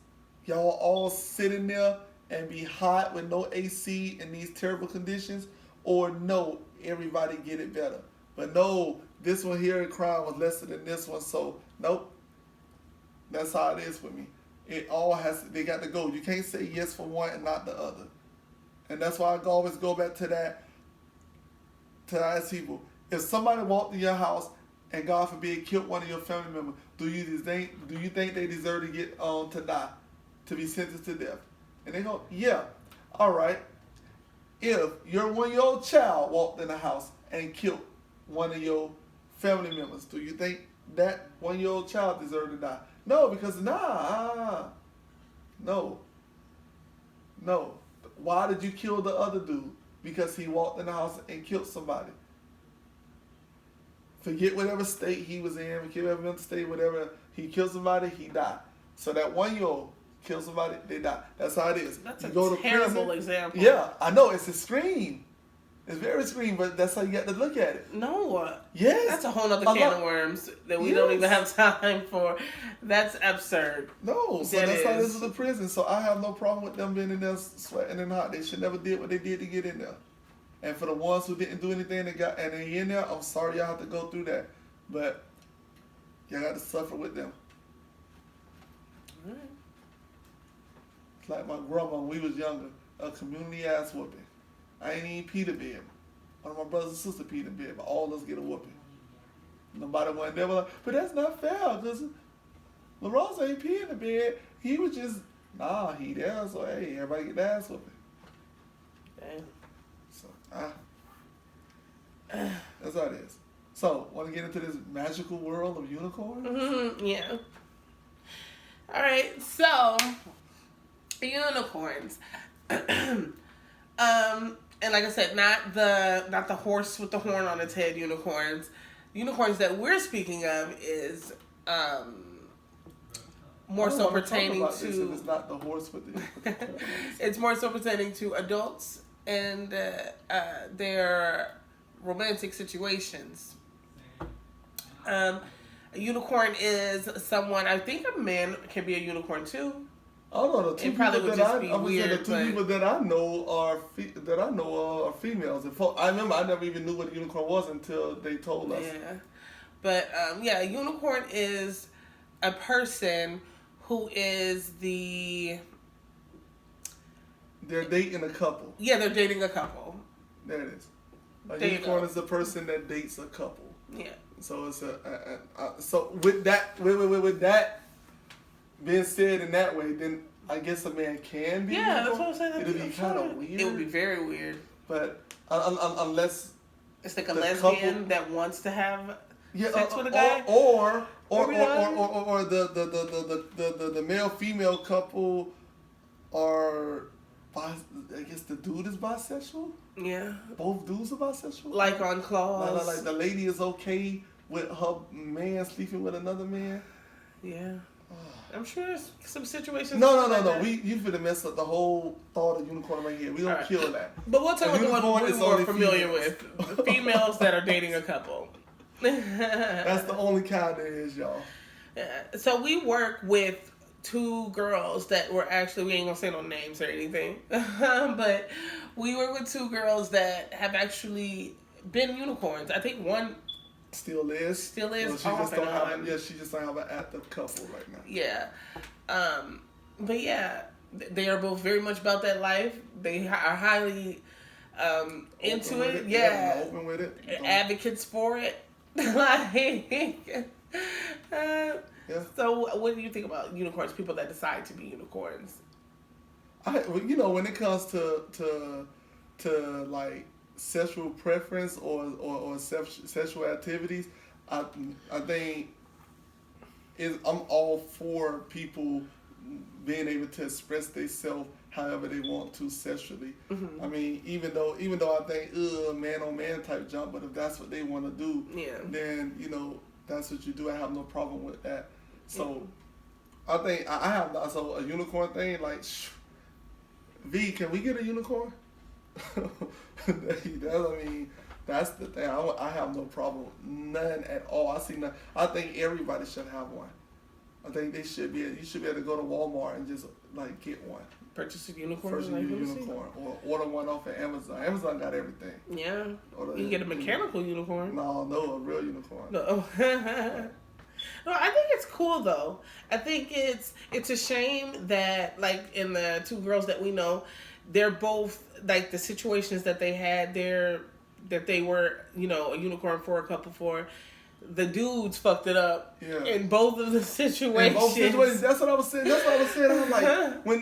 y'all all sit in there and be hot with no AC in these terrible conditions, or no, everybody get it better. But no, this one here crime was lesser than this one, so nope. That's how it is for me. It all they got to go. You can't say yes for one and not the other. And that's why I always go back to that, to ask people, if somebody walked in your house and God forbid killed one of your family members, do you think they deserve to get to die, to be sentenced to death? And they go, yeah, all right. If your 1-year-old child walked in the house and killed one of your family members, do you think that 1-year-old child deserves to die? No, because no. Why did you kill the other dude? Because he walked in the house and killed somebody. Forget whatever state he was in, forget whatever mental state, whatever. He killed somebody, he died. So that 1-year-old killed somebody, they die. That's how it is. That's you a go to terrible prison, example. Yeah, I know, it's extreme. It's very extreme, but that's how you got to look at it. No. Yes. That's a whole other can of worms that we don't even have time for. That's absurd. No, so that's how this is a prison. So I have no problem with them being in there sweating and hot. They should never did what they did to get in there. And for the ones who didn't do anything and they in there, I'm sorry y'all have to go through that. But y'all got to suffer with them. All right. It's like my grandma when we was younger, a community ass whooping. I ain't even peed a bed. One of my brothers and sisters peed in bed, but all of us get a whooping. Nobody went there, like, but that's not fair, because LaRose ain't peeing in the bed. He was just, he there, so hey, everybody get the ass whooping. Damn. So, that's how it is. So, want to get into this magical world of unicorns? Mm-hmm, yeah. All right, so unicorns. And like I said, not the horse with the horn on its head unicorns. Unicorns that we're speaking of is more so pertaining to. It's not the horse with the horn. It's more so pertaining to adults and their romantic situations. A unicorn is someone. I think a man can be a unicorn too. I don't know. The two people that I know are females. I remember I never even knew what a unicorn was until they told us. Yeah, but a unicorn is a person who is They're dating a couple. Yeah, they're dating a couple. There it is. A unicorn is the person that dates a couple. Yeah. So it's so with that being said in that way, then I guess a man can be. Yeah, that's what I'm saying. It'd be kind of weird. It would be very weird. But unless it's like a lesbian couple, that wants to have sex with a guy, or the male female couple are. I guess the dude is bisexual. Yeah. Both dudes are bisexual. Like on Claws. Like the lady is okay with her man sleeping with another man. Yeah. I'm sure there's some situations. No. You finna mess up the whole thought of unicorn right here. We don't kill that. But we'll talk about the one we're more familiar with. The females that are dating a couple. That's the only kind there is, y'all. So we work with 2 girls that were actually, we ain't gonna say no names or anything, but We were with two girls that have actually been unicorns. I think one still is. Still is. Well, she just don't have. Yeah, she just don't have an active couple right now. Yeah, but yeah, they are both very much about that life. They are highly into it. Yeah, open with it. Advocates for it. Like, yeah. So, what do you think about unicorns? People that decide to be unicorns. When it comes to like sexual preference or sexual activities, I think I'm all for people being able to express themselves however they want to sexually. Mm-hmm. I mean, even though I think man on man type jump, but if that's what they want to do, then that's what you do. I have no problem with that. So I think I have a unicorn thing like. V, can we get a unicorn? That's the thing. I have no problem, none at all. I think everybody should have one. I think they should be. You should be able to go to Walmart and just like get one. Purchase a unicorn. Or order one off of Amazon. Amazon got everything. Yeah. You can get a mechanical unicorn. No, a real unicorn. No. No, I think it's cool though. I think it's a shame that like in the two girls that we know, they're both like the situations that they had there that they were a unicorn for, a couple for. The dudes fucked it up in both of the situations. That's what I was saying. I was like, when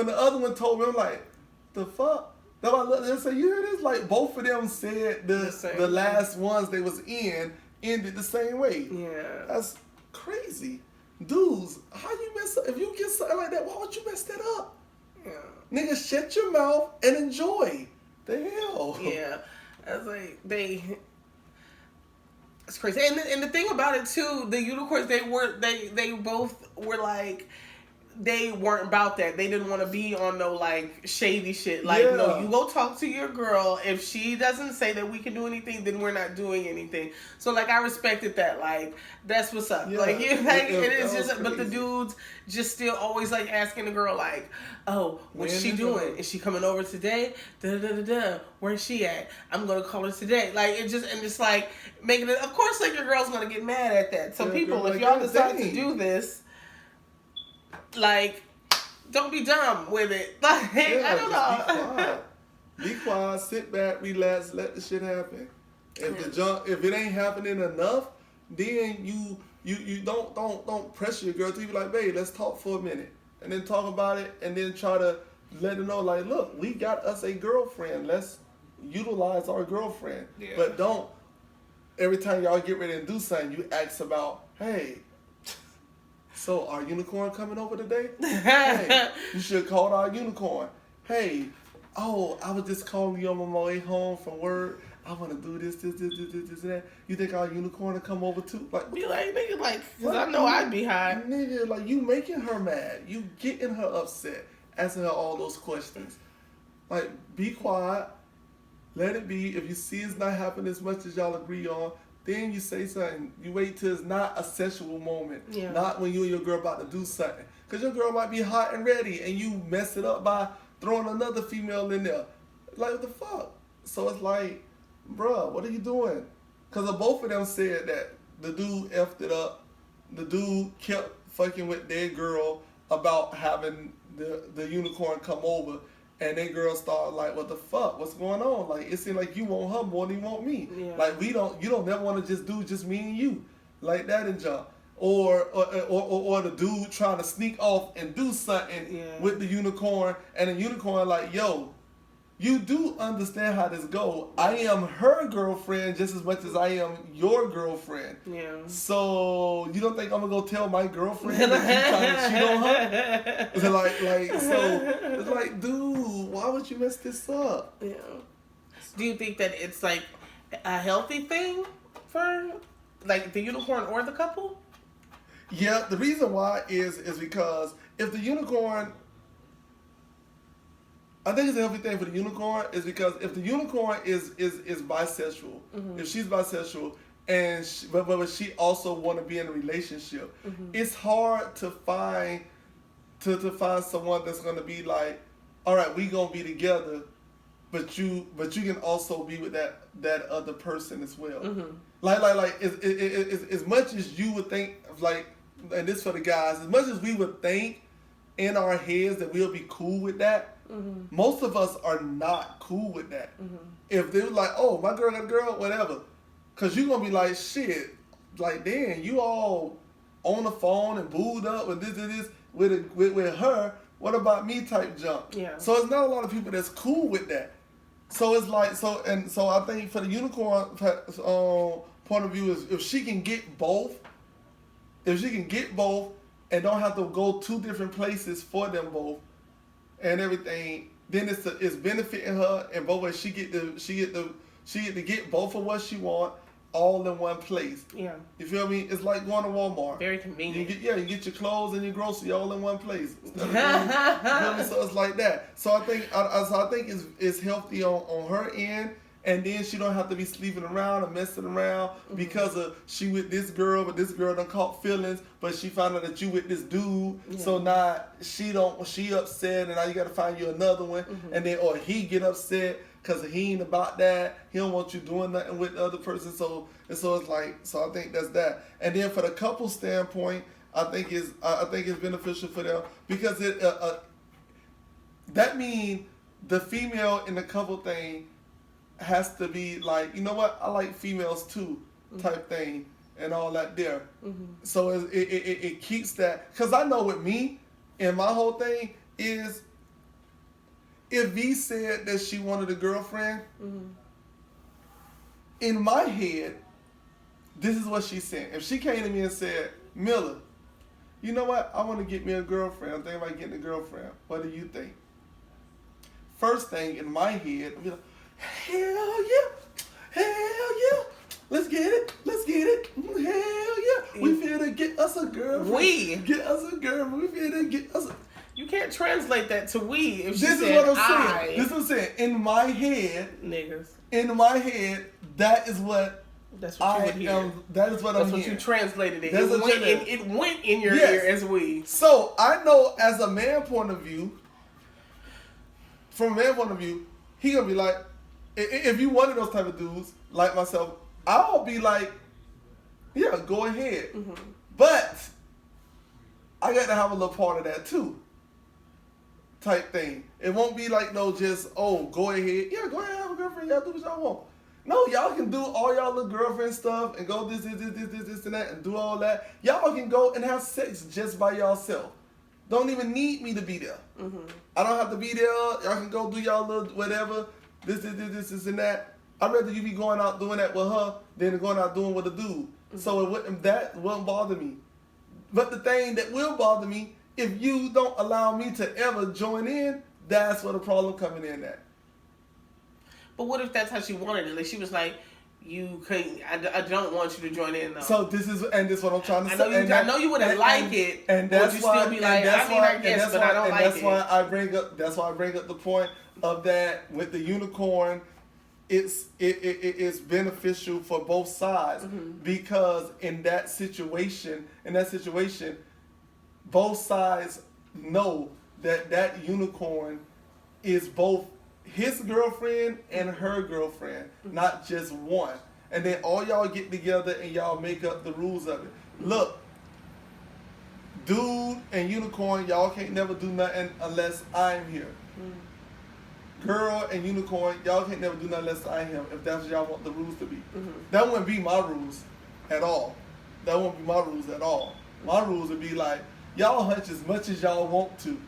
the other one told me, I'm like, the fuck. That's why I looked and said, you hear this? Like both of them said the last ones they was in ended the same way. Yeah. That's crazy. Dudes, how you mess up? If you get something like that, why would you mess that up? Yeah. Nigga, shut your mouth and enjoy. The hell? Yeah. I was like, it's crazy. And the thing about it too, the unicorns, they both were like, they weren't about that. They didn't want to be on no like shady shit. Like, no, you go talk to your girl. If she doesn't say that we can do anything, then we're not doing anything. So like, I respected that. Like, that's what's up. Yeah. Like, it is just. Crazy. But the dudes just still always like asking the girl like, oh, what's she doing? Is she coming over today? Da da da da. Where's she at? I'm gonna call her today. Like it's like making it. Of course, like your girl's gonna get mad at that. So people, if y'all decide to do this. Like, don't be dumb with it. Like, I don't know. Be quiet, sit back, relax, let the shit happen. If it ain't happening enough, then you don't pressure your girl to be like, babe, let's talk for a minute. And then talk about it and then try to let her know, like, look, we got us a girlfriend. Let's utilize our girlfriend. Yeah. But don't, every time y'all get ready to do something, you ask about, hey, so our unicorn coming over today? Hey, you should call our unicorn. Hey, I was just calling you on my way home from work. I want to do this, and that. You think our unicorn will come over too? Like, be like, nigga, like, because I know I'd be high. Nigga, like, you making her mad. You getting her upset, asking her all those questions. Like, be quiet. Let it be. If you see it's not happening as much as y'all agree on, then you say something. You wait till it's not a sexual moment. Yeah. Not when you and your girl about to do something. Because your girl might be hot and ready and you mess it up by throwing another female in there. Like, what the fuck? So it's like, bruh, what are you doing? Because both of them said that the dude effed it up. The dude kept fucking with their girl about having the unicorn come over. And that girl started like, what the fuck? What's going on? Like, it seemed like you want her more than you want me. Yeah. Like, you don't never want to just do just me and you. Like that and jump. Or the dude trying to sneak off and do something with the unicorn. And the unicorn like, yo, you do understand how this go. I am her girlfriend just as much as I am your girlfriend. Yeah. So you don't think I'm gonna go tell my girlfriend that you trying to cheat on her? It's like, dude, why would you mess this up? Yeah. Do you think that it's like a healthy thing for like the unicorn or the couple? Yeah, the reason why is because if the unicorn, I think it's a healthy thing for the unicorn is because if the unicorn is bisexual, if she's bisexual and but she also want to be in a relationship, it's hard to find someone that's going to be like, all right, we going to be together but you can also be with that other person as well. Mm-hmm. Like as much as you would think, like, and this for the guys, as much as we would think in our heads that we'll be cool with that, most of us are not cool with that. If they were like, oh, my girl got a girl, whatever, because you're gonna be like, shit, like, damn, you all on the phone and booed up and this with her. What about me type jump? Yeah. So it's not a lot of people that's cool with that. So it's like, so I think for the unicorn point of view is if she can get both and don't have to go two different places for them both and everything, then it's benefiting her in both ways. She get to get both of what she want all in one place. Yeah. You feel me? It's like going to Walmart. Very convenient. You get your clothes and your grocery all in one place. You feel me? So it's like that. So I think it's healthy on her end, and then she don't have to be sleeping around or messing around because of she with this girl, but this girl done caught feelings, but she found out that you with this dude. Yeah. So now she upset, and now you got to find you another one, and then or he get upset. Cause he ain't about that. He don't want you doing nothing with the other person. So it's like, so I think that's that. And then for the couple standpoint, I think it's beneficial for them because that means the female in the couple thing has to be like, you know what, I like females too, type thing and all that there. So it keeps that. Cause I know with me and my whole thing is. If V said that she wanted a girlfriend, in my head, this is what she said. If she came to me and said, Miller, you know what? I want to get me a girlfriend. I'm thinking about getting a girlfriend. What do you think? First thing in my head, I'd be like, hell yeah. Let's get it. Hell yeah. We finna get us a girlfriend. Get us a girlfriend. We finna get us a... You can't translate that to we. If she this said, is what I'm saying. This is what I'm saying. In my head, niggas. In my head, that is what that's what you would hear. That is what I'm hearing. That's what you translated it. That's it went in your ear as we. So I know as a man point of view, from a man point of view, he gonna be like, if you one of those type of dudes like myself, I'll be like, yeah, go ahead. But I got to have a little part of that too. Type thing. It won't be like no just, oh, go ahead. Yeah, go ahead, have a girlfriend. Y'all do what y'all want. No, y'all can do all y'all little girlfriend stuff and go this and that and do all that. Y'all can go and have sex just by yourself. Don't even need me to be there. I don't have to be there. Y'all can go do y'all little whatever. This and that. I'd rather you be going out doing that with her than going out doing with a dude. So that wouldn't bother me. But the thing that will bother me, if you don't allow me to ever join in, that's where the problem coming in at. But what if that's how she wanted it? Like she was like, you couldn't. I don't want you to join in though. So this is what I'm trying to say. I know you wouldn't like it, and that's why. Still be like, I guess, but I don't like it. That's why I bring up the point of that with the unicorn. It's beneficial for both sides because in that situation, both sides know that unicorn is both his girlfriend and her girlfriend, not just one. And then all y'all get together and y'all make up the rules of it. Look, dude and unicorn, y'all can't never do nothing unless I'm here. Girl and unicorn, y'all can't never do nothing unless I'm here, if that's what y'all want the rules to be. That wouldn't be my rules at all. That wouldn't be my rules at all. My rules would be like, y'all hunch as much as y'all want to,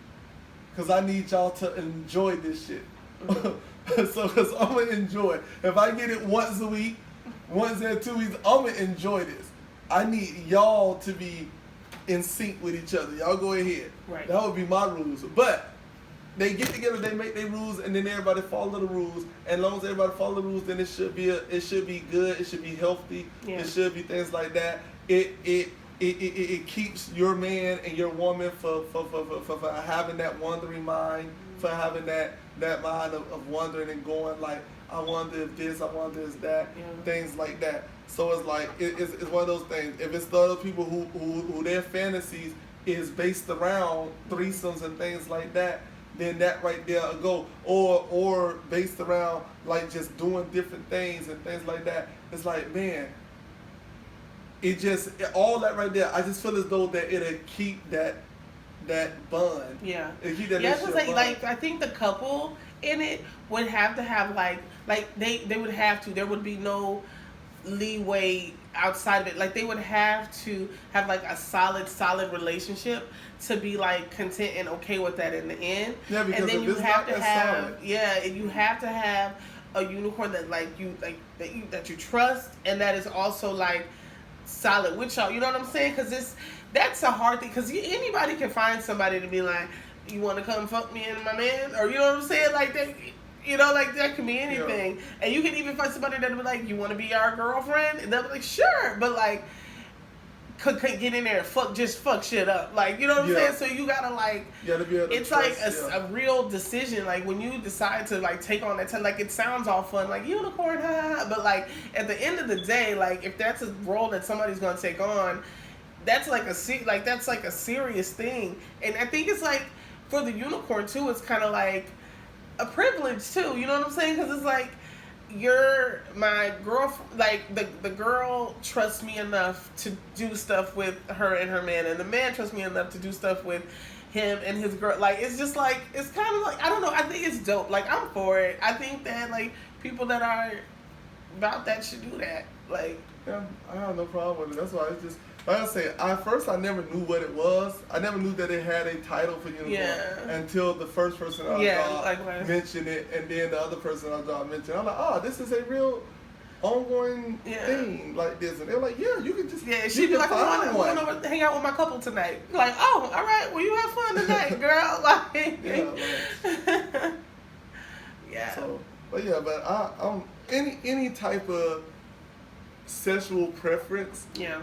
because I need y'all to enjoy this shit. So, because I'm going to enjoy it. If I get it once a week, once every 2 weeks, I'm going to enjoy this. I need y'all to be in sync with each other. Y'all go ahead. Right. That would be my rules. But they get together, they make their rules, and then everybody follow the rules. And as long as everybody follow the rules, then it should be good. It should be healthy. Yeah. It should be things like that. It keeps your man and your woman for having that wandering mind, for having that mind of wondering and going like, I wonder if this, I wonder if that, things like that. So it's like it's one of those things. If it's the other people who their fantasies is based around threesomes and things like that, then that right there will go. Or based around like just doing different things and things like that. It's like, man, all that right there, I just feel as though that it'll keep that bond. Yeah. It'll keep that Yeah, because bond. like I think the couple in it would have to have like they would have to. There would be no leeway outside of it. Like they would have to have like a solid relationship to be like content and okay with that in the end. Yeah, because and then if you it's have not to that have solid. and you have to have a unicorn that that you trust and that is also like solid with y'all. You know what I'm saying? Because that's a hard thing. Because anybody can find somebody to be like, you want to come fuck me and my man, or you know what I'm saying? Like that. You know, like that can be anything. Yeah. And you can even find somebody that'll be like, you want to be our girlfriend? And they'll be like, sure. But like, could get in there and fuck shit up. Like, you know what I'm saying? So you gotta like, it's like a real decision. Like when you decide to like take on that time, like it sounds all fun, like unicorn, but like at the end of the day, like if that's a role that somebody's gonna take on, that's like that's like a serious thing. And I think it's like for the unicorn too, it's kind of like a privilege too, you know what I'm saying? Because it's like you're my girlfriend, like the girl trusts me enough to do stuff with her and her man, and the man trusts me enough to do stuff with him and his girl. Like it's just like it's kind of like I don't know. I think it's dope. Like I'm for it. I think that like people that are about that should do that. Like yeah, I have no problem with it. That's why it's just. Like I say, at first I never knew what it was. I never knew that it had a title for unicorn until the first person on job mentioned it, and then the other person on job mentioned it. I'm like, oh, this is a real ongoing thing like this. And they're like, yeah, you can just she'd be like, I want to hang out with my couple tonight. Like, oh, all right, well, you have fun tonight, girl. Like, yeah. So, but I'm any type of sexual preference. Yeah.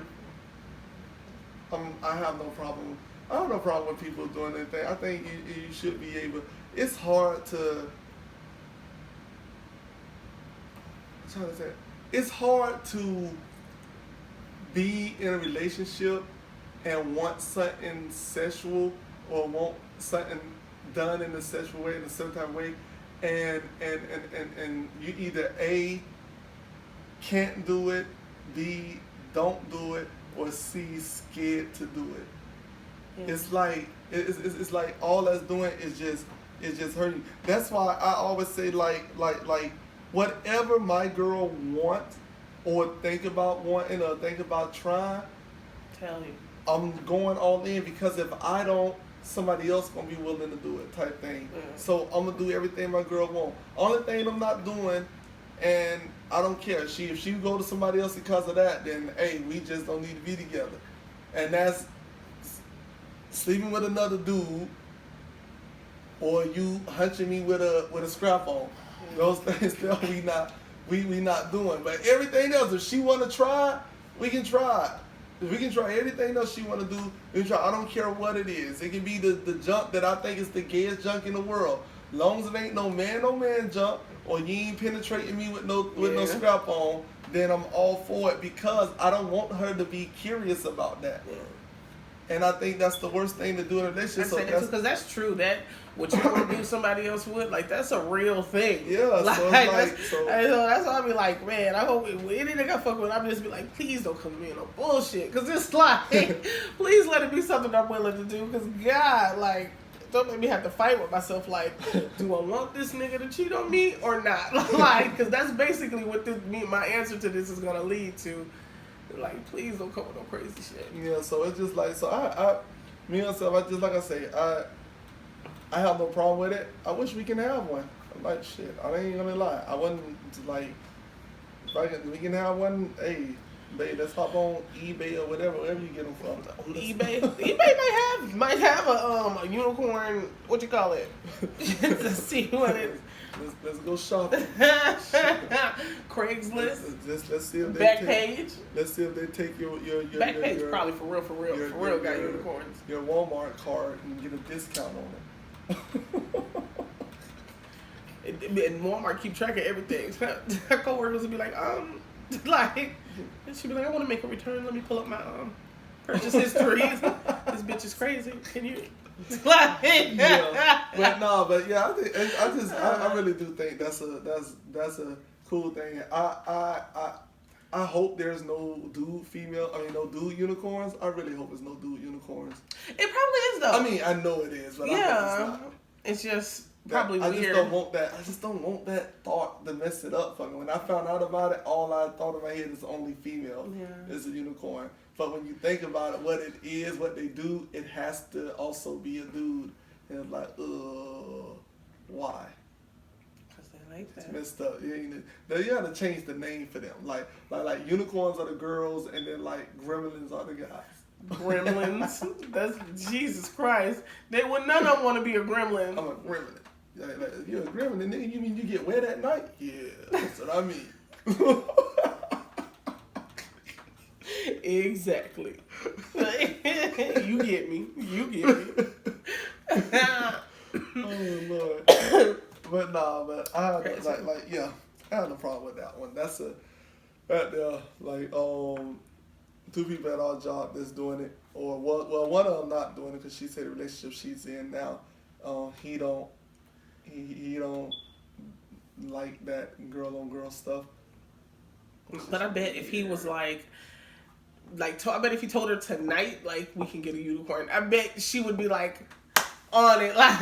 I have no problem. I have no problem with people doing anything. I think you should be able. It's hard to. I'm trying to say. It's hard to be in a relationship and want something sexual or want something done in a sexual way, in a certain type of way, and you either A, can't do it, B, don't do it, or C, scared to do it. Yeah. It's like it's like all that's doing is just hurting. That's why I always say like whatever my girl wants or think about wanting or think about trying, tell you, I'm going all in, because if I don't, somebody else gonna be willing to do it type thing. So I'm gonna do everything my girl want. Only thing I'm not doing, and I don't care. If she go to somebody else because of that, then hey, we just don't need to be together. And that's sleeping with another dude, or you hunching me with a scrap on. Those things that we not doing. But everything else, if she wanna try, we can try. If we can try everything else she wanna do, we can try. I don't care what it is. It can be the junk that I think is the gayest junk in the world. Long as it ain't no man junk, or you ain't penetrating me with no scrap on, then I'm all for it, because I don't want her to be curious about that. Yeah. And I think that's the worst thing to do in a relationship. Because that's true. That what you want to do somebody else with, like that's a real thing. Yeah, like, so that's why I be like, man, I hope any nigga I fuck with, I'm just be like, please don't come to me in no bullshit, because it's like, please let it be something I'm willing to do, because God, like, don't make me have to fight with myself. Like, do I want this nigga to cheat on me or not? Like, because that's basically what my answer to this is gonna lead to. Like, please don't come with no crazy shit. Yeah, so it's just like, so me myself, I just, like I say, I have no problem with it. I wish we can have one. I'm like, shit, I ain't gonna lie. I wouldn't, like, if we can have one, hey, babe, let's hop on eBay or whatever you get them from. On eBay? eBay might have a unicorn, what you call it? To see what it is. Let's go shopping. Craigslist. Let's see if they Backpage. Let's see if they take your Backpage probably for real got unicorns. Your Walmart card and get a discount on it. And Walmart keep track of everything. Her coworkers will be like, like, she'd be like, I want to make a return. Let me pull up my purchase history. This bitch is crazy. Can you? Yeah, but yeah, I really do think that's a cool thing. I hope there's no no dude unicorns. I really hope there's no dude unicorns. It probably is though. I mean, I know it is, but I hope it's not. It's just probably weird. I just don't want that thought to mess it up for me. When I found out about it, all I thought in my head is only female is a unicorn. But when you think about it, what it is, what they do, it has to also be a dude. And it's like, why? Because they like that. It's messed up. You gotta change the name for them. Like unicorns are the girls, and then like gremlins are the guys. Gremlins? That's Jesus Christ. None of them want to be a gremlin. I'm a gremlin. Like, you're a gremlin, nigga. You mean you get wet at night? Yeah, that's what I mean. Exactly. You get me. Oh Lord. But I have I have no problem with that one. That's two people at our job that's doing it, or one of them not doing it because she said the relationship she's in now, he don't like that girl on girl stuff. But I bet if he was I bet if he told her tonight, like, we can get a unicorn, I bet she would be like on it, like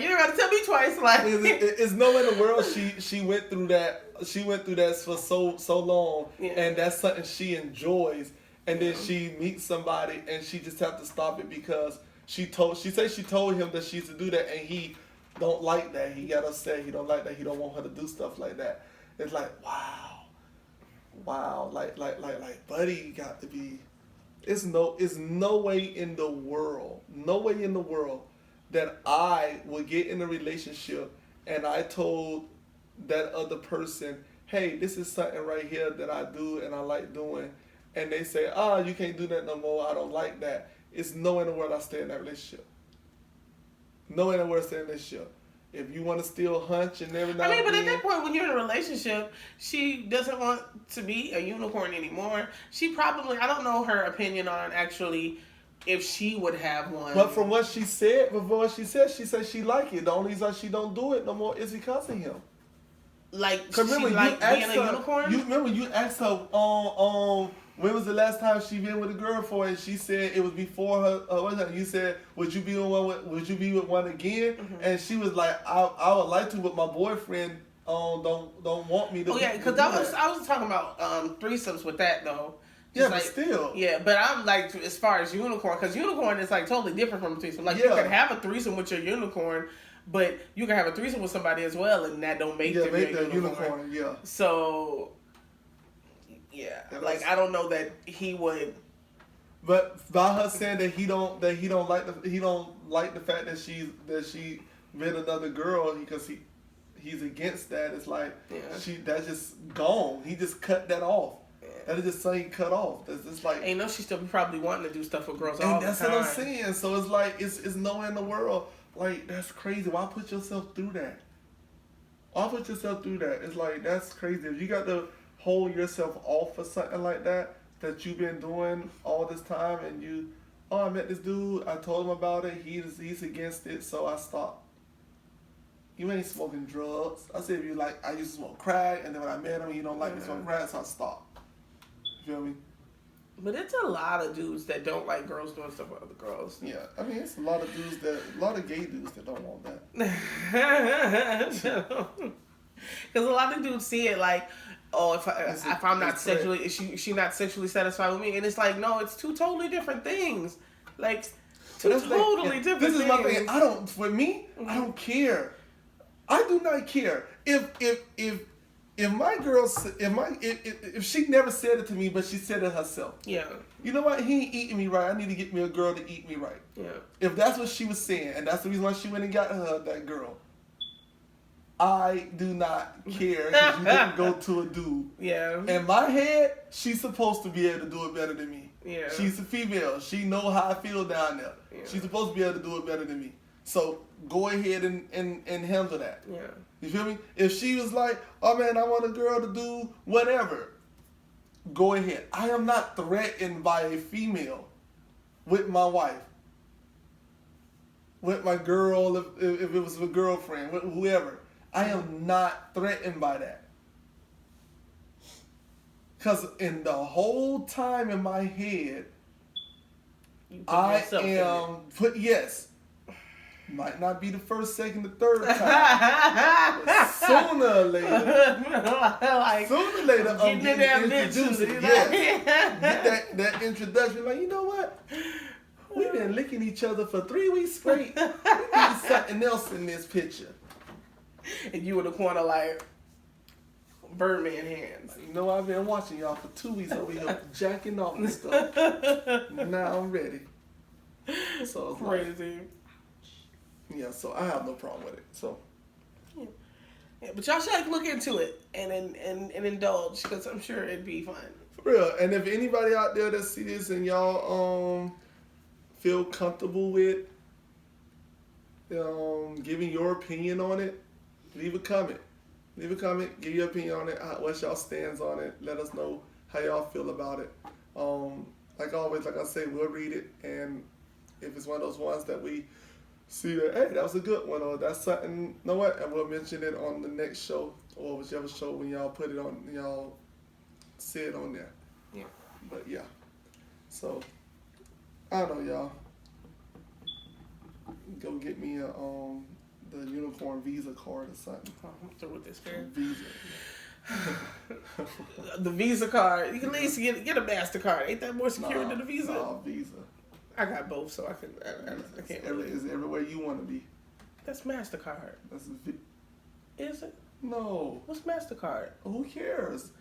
you don't gotta tell me twice, like. It's no way in the world she went through that. She went through that for so long, and that's something she enjoys. And then she meets somebody, and she just have to stop it because she said she told him that she's to do that, and he don't like that. He got upset. He don't like that. He don't want her to do stuff like that. It's like, wow, like, buddy, got to be. It's no way in the world that I would get in a relationship and I told that other person, hey, this is something right here that I do and I like doing. And they say, you can't do that no more. I don't like that. It's no way in the world I stay in that relationship. No way in the world I stay in that relationship. If you want to still hunch and every now and then. But at that point, when you're in a relationship, she doesn't want to be a unicorn anymore. She probably, I don't know her opinion on actually if she would have one. But from what she said, she said she like it. The only reason she don't do it no more is because of him. Like, she like being a unicorn? You asked her when was the last time she been with a girl for, and she said it was before her. You said, would you be with one again? Mm-hmm. And she was like, I would like to, but my boyfriend don't want me to. Oh yeah, because I was talking about threesomes with that though. Yeah, but still. Yeah, but I'm like, as far as unicorn, because unicorn is like totally different from a threesome. Like, you can have a threesome with your unicorn, but you can have a threesome with somebody as well, and that don't make them a unicorn. Yeah. So, yeah, like, I don't know that he would. But by her saying that he don't like the fact that she with another girl because he's against that. It's like that's just gone. He just cut that off. That is just something cut off. That's just like. Ain't no, she still probably wanting to do stuff with girls all the time. And that's what I'm saying. So it's like it's no way in the world. Like, that's crazy. Why put yourself through that? It's like, that's crazy. If you got to hold yourself off for something like that you've been doing all this time, and I met this dude. I told him about it. He's against it, so I stopped. You ain't smoking drugs. I said, if you like, I used to smoke crack, and then when I met him, he don't like me smoking crack, so I stopped. You feel me? But it's a lot of dudes that don't like girls doing stuff with other girls. Yeah, I mean, it's a lot of gay dudes that don't want that. Because a lot of dudes see it like, if I'm not sexually, she not sexually satisfied with me, and it's like, no, it's two totally different things. Like, totally different things. This is my thing. I don't care. I do not care if my girl, if she never said it to me, but she said it herself. Yeah. You know what? He ain't eating me right. I need to get me a girl to eat me right. Yeah. If that's what she was saying, and that's the reason why she went and got her that girl, I do not care because you didn't go to a dude. Yeah. In my head, she's supposed to be able to do it better than me. Yeah. She's a female. She know how I feel down there. Yeah. She's supposed to be able to do it better than me. So go ahead and handle that. Yeah. You feel me? If she was like, oh man, I want a girl to do whatever, go ahead. I am not threatened by a female with my wife. with my girl, if it was a girlfriend, with whoever. I am not threatened by that. Because in the whole time in my head, I am yes. Might not be the first, second, the third time. But sooner or later, I'm getting introduced. Get that introduction. Like, you know what? We've been licking each other for 3 weeks straight. We need something else in this picture. And you in the corner like Birdman hands. You know, I've been watching y'all for 2 weeks over here jacking off and stuff. Now I'm ready. So it's crazy. Yeah, so I have no problem with it. So yeah, but y'all should look into it and indulge, because I'm sure it'd be fun. For real. And if anybody out there that see this and y'all feel comfortable with giving your opinion on it, leave a comment. Leave a comment, give your opinion on it, what's y'all stands on it. Let us know how y'all feel about it. Like always, like I say, we'll read it, and if it's one of those ones that we see that, hey, that was a good one, or that's something, you know what, and we'll mention it on the next show, or whichever show when y'all put it on, y'all see it on there. Yeah. But yeah. So, I don't know, y'all. Go get me a the unicorn Visa card or something. I'm through with this, man. Visa. The Visa card. You can at least get a MasterCard. Ain't that more secure than a Visa? No, Visa. I got both, so I can't really. It's everywhere you want to be. That's MasterCard. Is it? No. What's MasterCard? Who cares?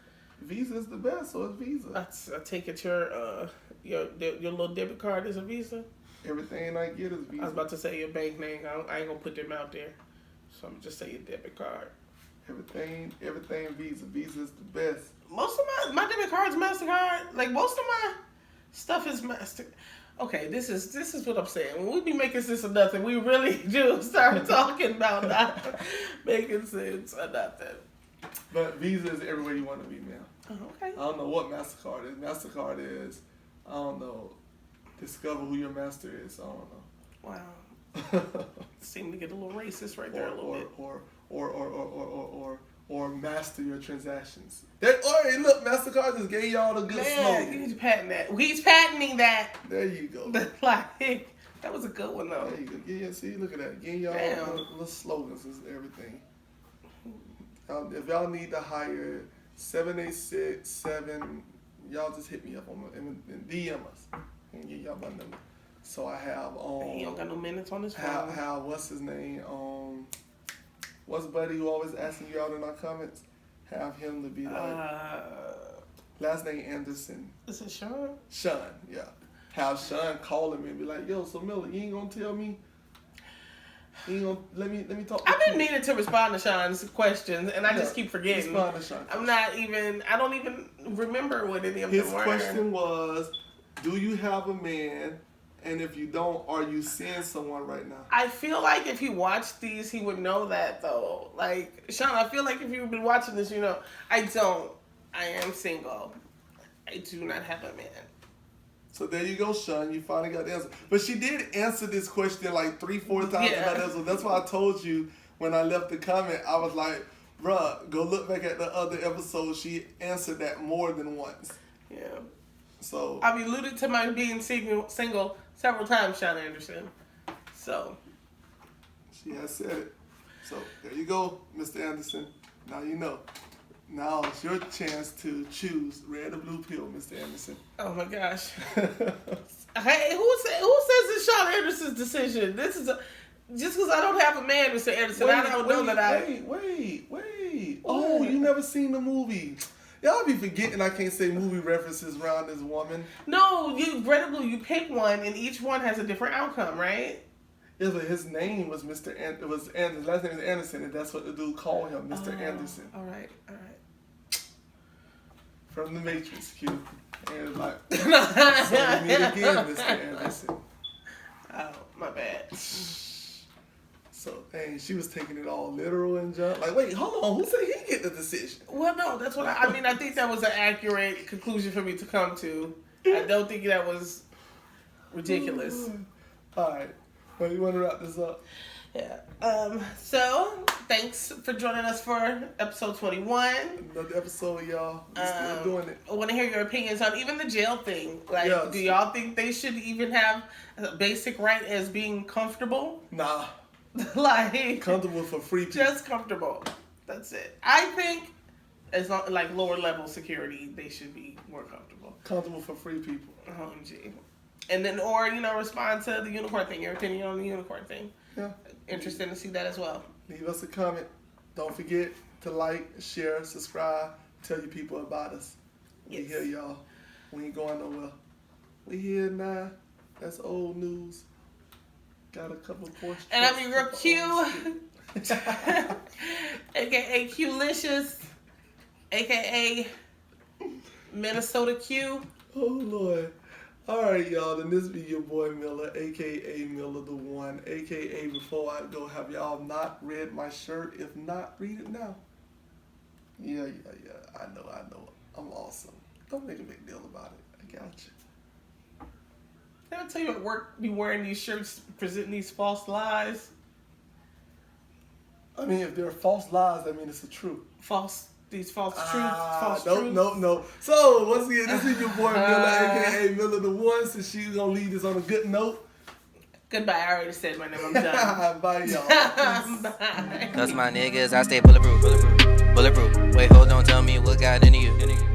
Visa is the best, so it's Visa. I take it your little debit card is a Visa? Everything I get is Visa. I was about to say your bank name. I ain't gonna put them out there, so I'm just say your debit card. Everything Visa. Visa is the best. Most of my debit card's MasterCard. Like most of my stuff is Master. Okay, this is what I'm saying. When we be making sense of nothing, we really do start talking about not making sense of nothing. But Visa is everywhere you want to be, man. Oh, okay. I don't know what MasterCard is. MasterCard is, I don't know. Discover who your master is. I don't know. Wow. Seem to get a little racist right there a little bit. Or master your transactions. Hey, look, MasterCard just gave y'all the good slogan. He's patenting that. He's patenting that. There you go. Like, that was a good one though. There you go. Yeah, see, look at that. Give y'all little slogans and everything. If y'all need to hire 786-7, y'all just hit me up and DM us and get y'all my number. So I have he don't got no minutes on his phone. How what's his name? What's buddy who always asking you out in our comments? Have him to be like last name Anderson. Is it Sean? Sean, yeah. Have Sean call him and be like, yo, so Miller, you ain't gonna tell me? You ain't gonna let me talk. I've been meaning to respond to Sean's questions, and I just keep forgetting. Respond to Sean. I don't even remember what any of them were. His question was, do you have a man? And if you don't, are you seeing someone right now? I feel like if he watched these, he would know that, though. Like, Sean, I feel like if you've been watching this, you know, I don't. I am single. I do not have a man. So there you go, Sean. You finally got the answer. But she did answer this question like 3-4 times. Yeah. That's why I told you when I left the comment, I was like, bruh, go look back at the other episode. She answered that more than once. Yeah. So I've alluded to my being single several times, Sean Anderson. So she has said it. So there you go, Mr. Anderson. Now you know. Now it's your chance to choose red or blue pill, Mr. Anderson. Oh my gosh. Hey, who says it's Sean Anderson's decision? This is just because I don't have a man, Mr. Anderson. I don't know that I. Wait. Oh, you never seen the movie. Y'all be forgetting I can't say movie references around this woman. No, you pick one, and each one has a different outcome, right? Yeah, but his name was Mr. It was Anderson. His last name is Anderson, and that's what the dude called him, Mr. Anderson. All right. From the Matrix, Q. And like, so you meet again, Mr. Anderson. Oh, my bad. So, dang, she was taking it all literal and junk. Like, wait, hold on. Who said he get the decision? Well, no, that's what I mean, I think that was an accurate conclusion for me to come to. I don't think that was ridiculous. All right. Well, you want to wrap this up? Yeah. So thanks for joining us for episode 21. Another episode, y'all. We're still doing it. I want to hear your opinions on even the jail thing. Like, Yes. Do y'all think they should even have a basic right as being comfortable? Nah. Like Comfortable for free people. just comfortable. That's it. I think as long, like lower level security, they should be more comfortable. Comfortable for free people. OMG. And then, or respond to the unicorn thing. Your opinion on the unicorn thing. Yeah. Interested to see that as well. Leave us a comment. Don't forget to like, share, subscribe. Tell your people about us. We Yes. here, y'all. We ain't going nowhere. We here now. That's old news. Got a couple portions. And I mean, real Q, aka Q-licious, aka Minnesota Q. Oh, Lord. All right, y'all. Then this be your boy Miller, a.k.a. Miller the One, a.k.a. Before I go, have y'all not read my shirt? If not, read it now. Yeah. I know. I'm awesome. Don't make a big deal about it. I got you. Did I tell you at work be wearing these shirts, presenting these false lies? I mean, if they're false lies, that means it's the truth. These false truths. False Nope, truths. nope. So, once again, this is your boy Miller, a.k.a. Miller the One. Since she's going to leave this on a good note. Goodbye. I already said my name. I'm done. Bye, y'all. Bye. Cause my niggas, I stay bulletproof. Bulletproof. Wait, hold on, tell me what got into you.